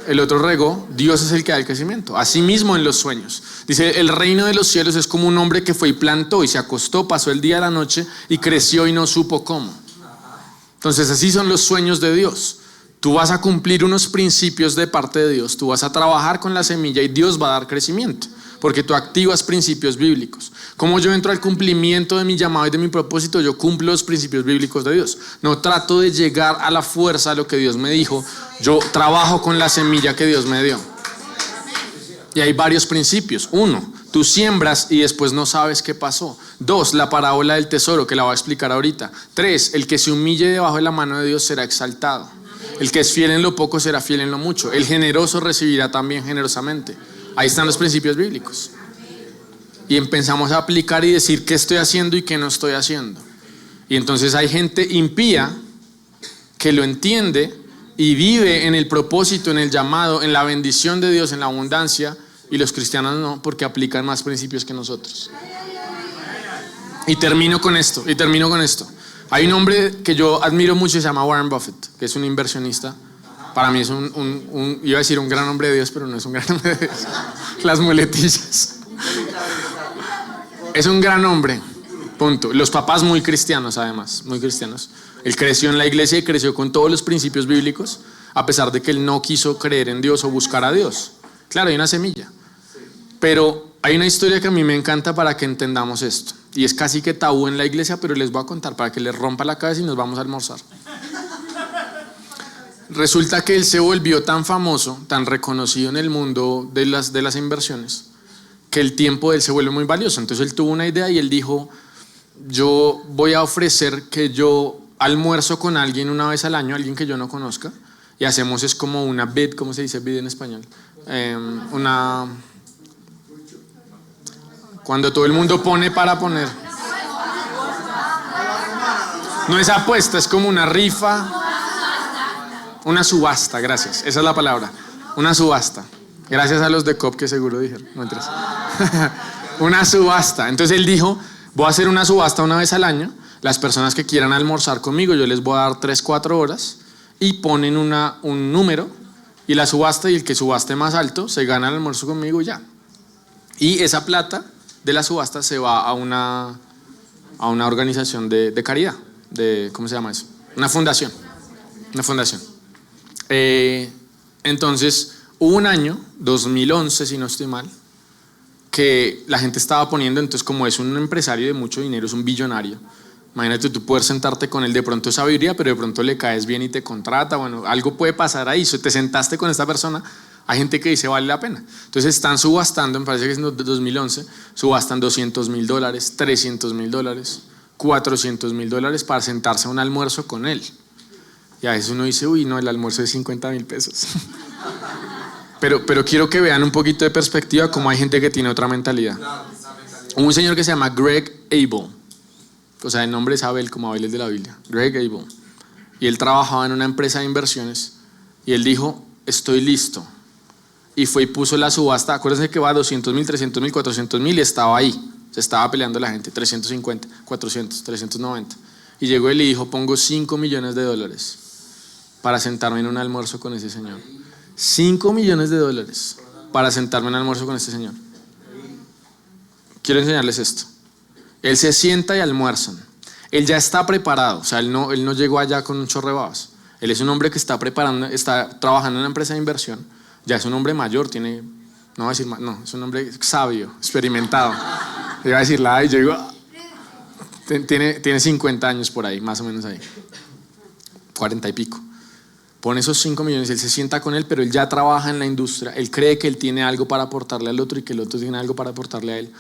el otro regó, Dios es el que da el crecimiento. Así mismo en los sueños. Dice, el reino de los cielos es como un hombre que fue y plantó y se acostó, pasó el día y la noche y creció y no supo cómo. Entonces así son los sueños de Dios. Tú vas a cumplir unos principios de parte de Dios, tú vas a trabajar con la semilla y Dios va a dar crecimiento, porque tú activas principios bíblicos. Como yo entro al cumplimiento de mi llamado y de mi propósito, yo cumplo los principios bíblicos de Dios. No trato de llegar a la fuerza a lo que Dios me dijo, yo trabajo con la semilla que Dios me dio. Y hay varios principios. 1, tú siembras y después no sabes qué pasó. 2, la parábola del tesoro, que la voy a explicar ahorita. 3, el que se humille debajo de la mano de Dios será exaltado. El que es fiel en lo poco será fiel en lo mucho. El generoso recibirá también generosamente. Ahí están los principios bíblicos. Y empezamos a aplicar y decir qué estoy haciendo y qué no estoy haciendo. Y entonces hay gente impía que lo entiende y vive en el propósito, en el llamado, en la bendición de Dios, en la abundancia, y los cristianos no, porque aplican más principios que nosotros. Y termino con esto. Hay un hombre que yo admiro mucho, se llama Warren Buffett, que es un inversionista. Para mí es iba a decir un gran hombre de Dios, pero no es un gran hombre de Dios. Las muletillas. Es un gran hombre, punto. Los papás muy cristianos, además, muy cristianos. Él creció en la iglesia y creció con todos los principios bíblicos, a pesar de que él no quiso creer en Dios o buscar a Dios. Claro, hay una semilla. Pero hay una historia que a mí me encanta para que entendamos esto. Y es casi que tabú en la iglesia, pero les voy a contar para que les rompa la cabeza y nos vamos a almorzar. Resulta que él se volvió tan famoso, tan reconocido en el mundo de las inversiones, que el tiempo de él se vuelve muy valioso. Entonces él tuvo una idea y él dijo, yo voy a ofrecer que yo almuerzo con alguien una vez al año, alguien que yo no conozca, y hacemos es como una bid, ¿cómo se dice bid en español? Cuando todo el mundo pone para poner. No es apuesta, es como una rifa. Una subasta, gracias. Esa es la palabra. Una subasta. Gracias a los de COP que seguro dijeron. No entres. Una subasta. Entonces él dijo, voy a hacer una subasta una vez al año. Las personas que quieran almorzar conmigo, yo les voy a dar 3-4 horas. y ponen un número y la subasta, y el que subaste más alto se gana el almuerzo conmigo y ya. Y esa plata de la subasta se va a una organización de caridad, ¿cómo se llama eso? Una fundación. Entonces, hubo un año, 2011 si no estoy mal, que la gente estaba poniendo, entonces como es un empresario de mucho dinero, es un billonario, imagínate tú poder sentarte con él, de pronto es sabiduría, pero de pronto le caes bien y te contrata, bueno, algo puede pasar ahí, te sentaste con esta persona, hay gente que dice vale la pena. Entonces están subastando, me parece que es en 2011, subastan $200,000, $300,000, $400,000 para sentarse a un almuerzo con él. Y a veces uno dice, uy, no, el almuerzo es $50,000. Pero quiero que vean un poquito de perspectiva cómo hay gente que tiene otra mentalidad. Un señor que se llama Greg Abel, o sea, el nombre es Abel, como Abel es de la Biblia, Greg Abel. Y él trabajaba en una empresa de inversiones y él dijo, estoy listo. Y fue y puso la subasta, acuérdense que va a 200,000, 300,000, 400,000 y estaba ahí. Se estaba peleando la gente, 350, 400, 390. Y llegó él y dijo, pongo $5 millones para sentarme en un almuerzo con ese señor. $5 millones para sentarme en un almuerzo con este señor. Quiero enseñarles esto. Él se sienta y almuerzan. Él ya está preparado, o sea, él no llegó allá con un chorro de babas. Él es un hombre que está trabajando en una empresa de inversión. Ya es un hombre mayor, es un hombre sabio, experimentado. Iba a decir la y yo digo, tiene 50 años por ahí, más o menos ahí. 40 y pico. Pone esos 5 millones, él se sienta con él, pero él ya trabaja en la industria, él cree que él tiene algo para aportarle al otro y que el otro tiene algo para aportarle a él.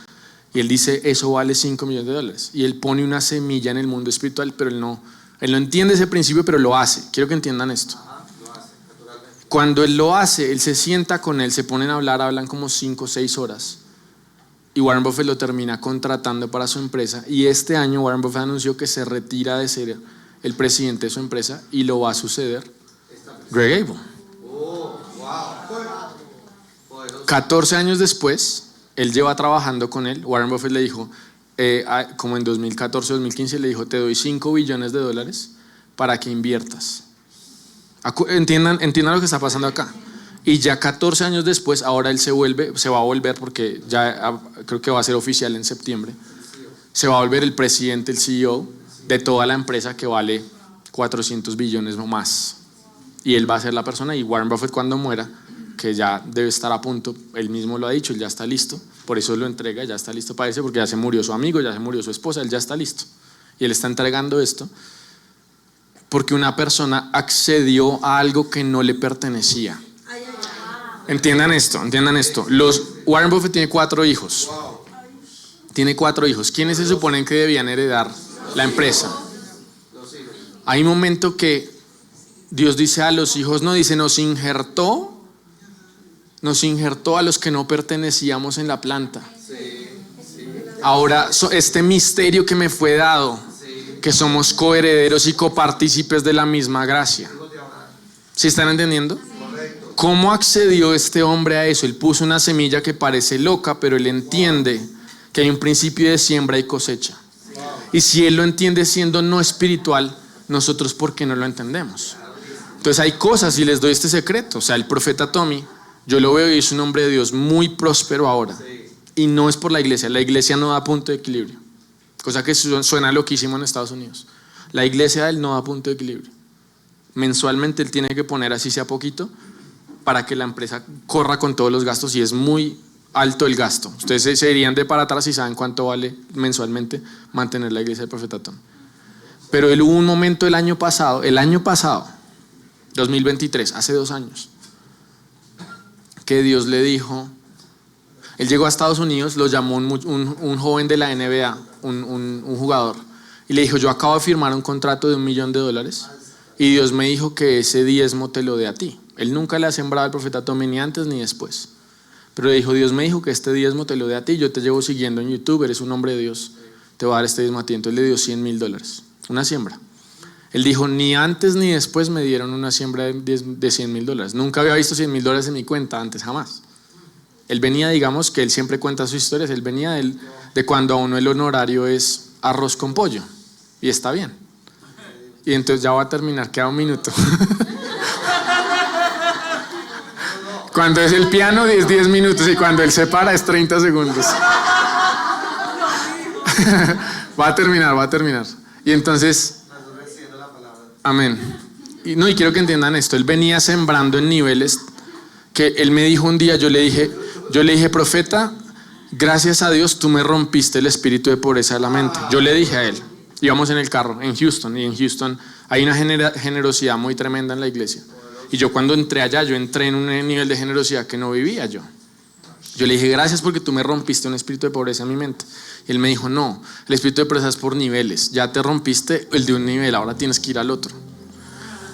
Y él dice, eso vale $5 millones. Y él pone una semilla en el mundo espiritual, pero él no entiende ese principio, pero lo hace. Quiero que entiendan esto. Cuando él lo hace, él se sienta con él, se ponen a hablar, hablan como 5 o 6 horas. Y Warren Buffett lo termina contratando para su empresa. Y este año Warren Buffett anunció que se retira de ser el presidente de su empresa y lo va a suceder Greg Abel. 14 años después, él lleva trabajando con él. Warren Buffett le dijo, como en 2014, 2015, le dijo, te doy $5 billones para que inviertas. Entiendan lo que está pasando acá. Y ya 14 años después, ahora él se va a volver, porque ya creo que va a ser oficial en septiembre, se va a volver el presidente, el CEO de toda la empresa que vale 400 billones o más. Y él va a ser la persona, y Warren Buffett cuando muera, que ya debe estar a punto, él mismo lo ha dicho, él ya está listo, por eso lo entrega, ya está listo para irse, porque ya se murió su amigo, ya se murió su esposa, él ya está listo. Y él está entregando esto porque una persona accedió a algo que no le pertenecía. Entiendan esto. Warren Buffett tiene 4 hijos. ¿Quiénes se suponen que debían heredar la empresa? Hay un momento que Dios dice a los hijos, nos injertó a los que no pertenecíamos en la planta. Ahora, este misterio que me fue dado, que somos coherederos y copartícipes de la misma gracia. ¿Sí están entendiendo? ¿Cómo accedió este hombre a eso? Él puso una semilla que parece loca, pero él entiende que hay un principio de siembra y cosecha. Y si él lo entiende siendo no espiritual, nosotros ¿por qué no lo entendemos? Entonces hay cosas, y les doy este secreto. O sea, el profeta Tommy, yo lo veo y es un hombre de Dios muy próspero ahora. Y no es por la iglesia no da punto de equilibrio. Cosa que suena loquísimo en Estados Unidos. La iglesia de él no da punto de equilibrio. Mensualmente él tiene que poner, así sea poquito, para que la empresa corra con todos los gastos, y es muy alto el gasto. Ustedes se irían de para atrás y saben cuánto vale mensualmente mantener la iglesia del profeta Tom. Pero él hubo un momento el año pasado, 2023, hace 2 años, que Dios le dijo, él llegó a Estados Unidos, lo llamó un joven de la NBA, un jugador, y le dijo, yo acabo de firmar un contrato de $1 millón, y Dios me dijo que ese diezmo te lo dé a ti. Él nunca le ha sembrado al profeta Tommy ni antes ni después, pero le dijo, Dios me dijo que este diezmo te lo dé a ti, yo te llevo siguiendo en YouTube, eres un hombre de Dios, te voy a dar este diezmo a ti. Entonces le dio $100,000, una siembra. Él dijo, ni antes ni después me dieron una siembra de $100,000. Nunca había visto $100,000 en mi cuenta antes, jamás. Él venía, digamos que él siempre cuenta sus historias, él venía de cuando a uno el honorario es arroz con pollo, y está bien. Y entonces ya voy a terminar, queda un minuto. Cuando es el piano es 10 minutos y cuando él se para es 30 segundos. Va a terminar. Y entonces, amén. Y quiero que entiendan esto. Él venía sembrando en niveles que él me dijo un día, yo le dije, profeta, gracias a Dios tú me rompiste el espíritu de pobreza de la mente. Yo le dije a él, íbamos en el carro en Houston, y en Houston hay una generosidad muy tremenda en la iglesia. Y yo cuando entré allá, yo entré en un nivel de generosidad que no vivía yo. Yo le dije, gracias porque tú me rompiste un espíritu de pobreza en mi mente. Y él me dijo, no, el espíritu de pobreza es por niveles. Ya te rompiste el de un nivel, ahora tienes que ir al otro.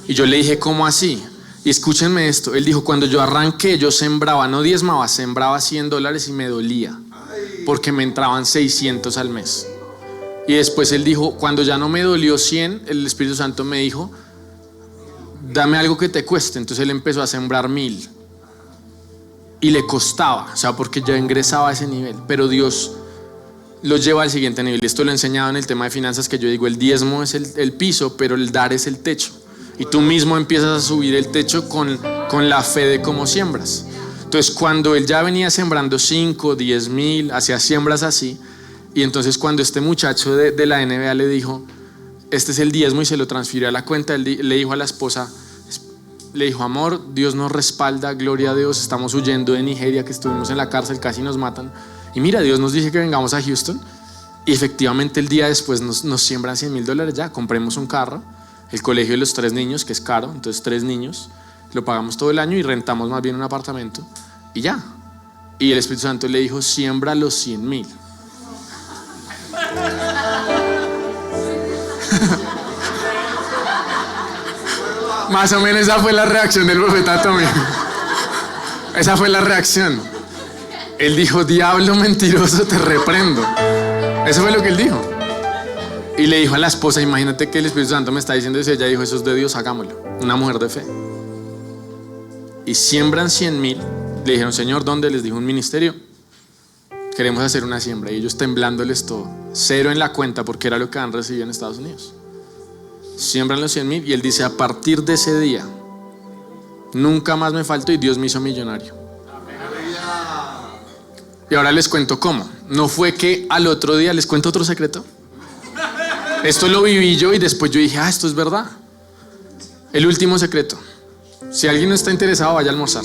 Y yo le dije, ¿cómo así? Y escúchenme esto, él dijo, cuando yo arranqué, yo sembraba, no diezmaba, sembraba $100 y me dolía, porque me entraban 600 al mes. Y después él dijo, cuando ya no me dolió 100, el Espíritu Santo me dijo, dame algo que te cueste. Entonces él empezó a sembrar 1000. Y le costaba, o sea, porque ya ingresaba a ese nivel. Pero Dios lo lleva al siguiente nivel. Esto lo he enseñado en el tema de finanzas, que yo digo, el diezmo es el piso, pero el dar es el techo. Y tú mismo empiezas a subir el techo con la fe de cómo siembras. Entonces cuando él ya venía sembrando 5, 10 mil, hacía siembras así. Y entonces cuando este muchacho de la NBA le dijo, este es el diezmo, y se lo transfirió a la cuenta, él le dijo a la esposa, le dijo, amor, Dios nos respalda, gloria a Dios, estamos huyendo de Nigeria, que estuvimos en la cárcel, casi nos matan. Y mira, Dios nos dice que vengamos a Houston. Y efectivamente el día después nos siembran $100,000, ya, compremos un carro, el colegio de los 3 niños, que es caro, entonces 3 niños, lo pagamos todo el año y rentamos más bien un apartamento y ya. Y el Espíritu Santo le dijo, siembra los 100,000. Más o menos esa fue la reacción del profeta Tommy. Esa fue la reacción. Él dijo, diablo mentiroso, te reprendo. Eso fue lo que él dijo. Y le dijo a la esposa, imagínate que el Espíritu Santo me está diciendo eso. Y ella dijo, eso es de Dios, hagámoslo. Una mujer de fe. Y siembran 100,000. Le dijeron, Señor, ¿dónde? Les dijo, un ministerio. Queremos hacer una siembra. Y ellos temblándoles todo. 0 en la cuenta, porque era lo que han recibido en Estados Unidos. Siembran los 100,000. Y él dice, a partir de ese día nunca más me faltó y Dios me hizo millonario. Y ahora les cuento cómo. No fue que al otro día, les cuento otro secreto. Esto lo viví yo y después yo dije, esto es verdad. El último secreto. Si alguien no está interesado, vaya a almorzar.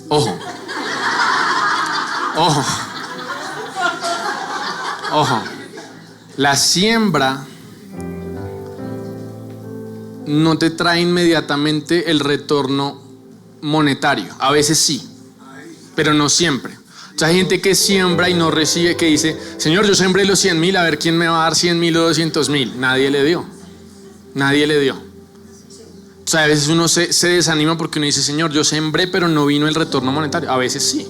Ojo. Ojo. Ojo. La siembra no te trae inmediatamente el retorno monetario. A veces sí, pero no siempre. O sea, hay gente que siembra y no recibe, que dice, Señor, yo sembré los 100,000, a ver quién me va a dar 100,000 o 200,000. Nadie le dio. Nadie le dio. O sea, a veces uno se desanima porque uno dice, Señor, yo sembré, pero no vino el retorno monetario. A veces sí.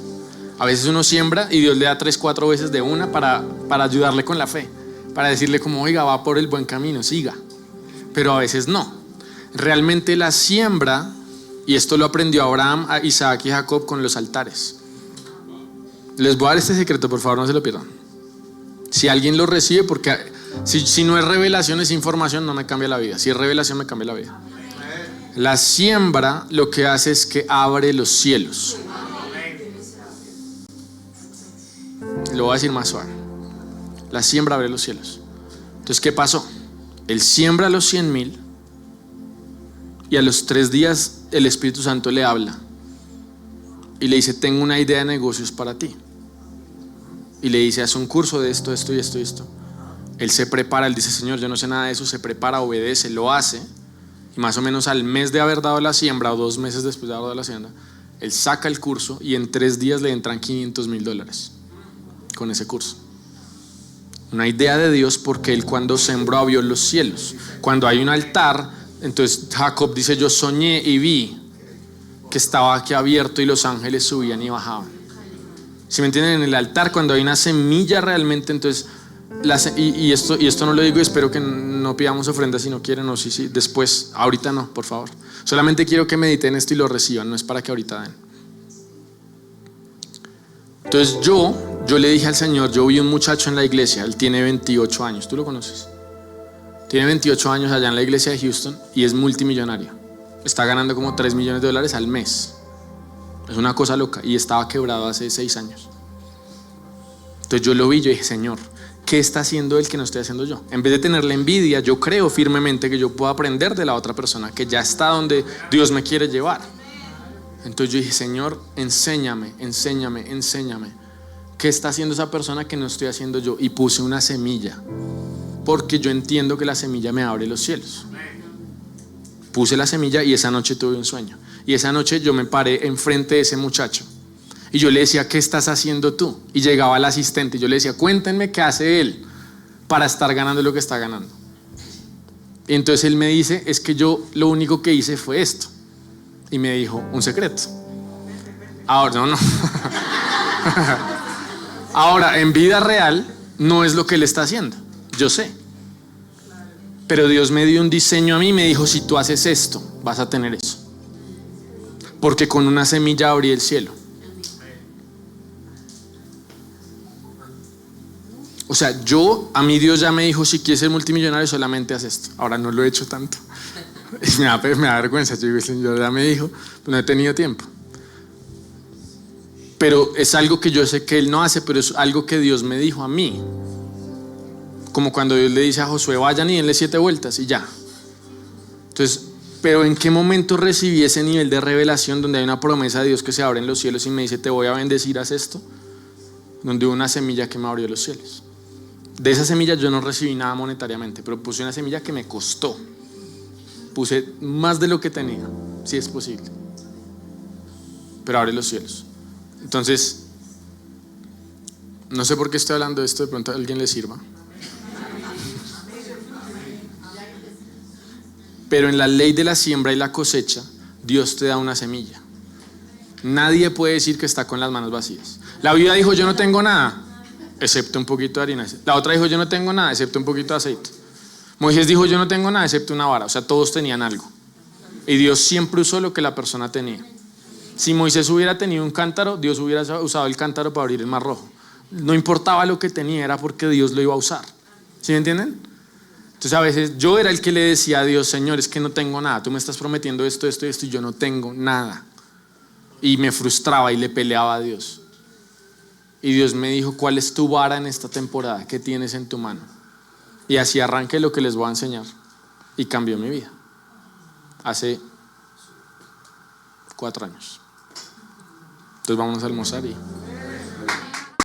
A veces uno siembra y Dios le da 3, 4 veces de una para ayudarle con la fe. Para decirle como, oiga, va por el buen camino, siga. Pero a veces no. Realmente la siembra, y esto lo aprendió Abraham, Isaac y Jacob con los altares. Les voy a dar este secreto, por favor, no se lo pierdan. Si alguien lo recibe, porque si no es revelación, es información, no me cambia la vida. Si es revelación, me cambia la vida. La siembra lo que hace es que abre los cielos. Lo voy a decir más suave. La siembra abre los cielos. Entonces, ¿qué pasó? Él siembra los 100,000 y a los 3 días el Espíritu Santo le habla y le dice, tengo una idea de negocios para ti. Y le dice, haz un curso de esto, esto y esto y esto. Él se prepara, él dice, Señor, yo no sé nada de eso. Se prepara, obedece, lo hace. Y más o menos al mes de haber dado la siembra, o 2 meses después de haber dado la siembra, él saca el curso y en 3 días le entran $500,000 con ese curso. Una idea de Dios, porque él cuando sembró abrió los cielos. Cuando hay un altar, entonces Jacob dice, yo soñé y vi que estaba aquí abierto y los ángeles subían y bajaban. ¿Sí me entienden? En el altar, cuando hay una semilla realmente, entonces y esto no lo digo, espero que no pidamos ofrendas si no quieren, o sí, después, ahorita no, por favor. Solamente quiero que mediten esto y lo reciban, no es para que ahorita den. Entonces yo le dije al Señor, yo vi un muchacho en la iglesia, él tiene 28 años, ¿tú lo conoces? Tiene 28 años allá en la iglesia de Houston y es multimillonario. Está ganando como $3 millones al mes. Es una cosa loca. Y estaba quebrado hace 6 años. Entonces yo lo vi, yo dije, Señor, ¿qué está haciendo él que no estoy haciendo yo? En vez de tenerle envidia, yo creo firmemente que yo puedo aprender de la otra persona que ya está donde Dios me quiere llevar. Entonces yo dije, Señor, enséñame. ¿Qué está haciendo esa persona que no estoy haciendo yo? Y puse una semilla, porque yo entiendo que la semilla me abre los cielos. Puse la semilla y esa noche tuve un sueño. Y esa noche yo me paré enfrente de ese muchacho y yo le decía, ¿qué estás haciendo tú? Y llegaba el asistente y yo le decía, cuéntenme qué hace él para estar ganando lo que está ganando. Y entonces él me dice, es que yo lo único que hice fue esto. Y me dijo, un secreto. Ahora, no. Ahora, en vida real, no es lo que él está haciendo. Yo sé. Pero Dios me dio un diseño a mí y me dijo, si tú haces esto, vas a tener eso. Porque con una semilla abrí el cielo. O sea, a mí Dios ya me dijo, si quieres ser multimillonario, solamente haz esto. Ahora no lo he hecho tanto. Y me da vergüenza. Yo digo, Señor ya me dijo, pero no he tenido tiempo. Pero es algo que yo sé que Él no hace, pero es algo que Dios me dijo a mí. Como cuando Dios le dice a Josué, vayan y denle 7 vueltas y ya. Entonces, pero ¿en qué momento recibí ese nivel de revelación donde hay una promesa de Dios que se abre en los cielos y me dice, te voy a bendecir, haz esto? Donde hubo una semilla que me abrió los cielos. De esa semilla yo no recibí nada monetariamente, pero puse una semilla que me costó. Puse más de lo que tenía, si es posible. Pero abre los cielos. Entonces, no sé por qué estoy hablando de esto, de pronto a alguien le sirva. Pero en la ley de la siembra y la cosecha, Dios te da una semilla. Nadie puede decir que está con las manos vacías. La viuda dijo, yo no tengo nada, excepto un poquito de harina. La otra dijo, yo no tengo nada, excepto un poquito de aceite. Moisés dijo, yo no tengo nada, excepto una vara. O sea, todos tenían algo. Y Dios siempre usó lo que la persona tenía. Si Moisés hubiera tenido un cántaro, Dios hubiera usado el cántaro para abrir el mar rojo. No importaba lo que tenía, era porque Dios lo iba a usar. ¿Sí me entienden? Entonces a veces yo era el que le decía a Dios, Señor, es que no tengo nada. Tú me estás prometiendo esto y yo no tengo nada. Y me frustraba y le peleaba a Dios. Y Dios me dijo, ¿cuál es tu vara en esta temporada? ¿Qué tienes en tu mano? Y así arranqué lo que les voy a enseñar. Y cambió mi vida. Hace 4 años. Entonces vámonos a almorzar y...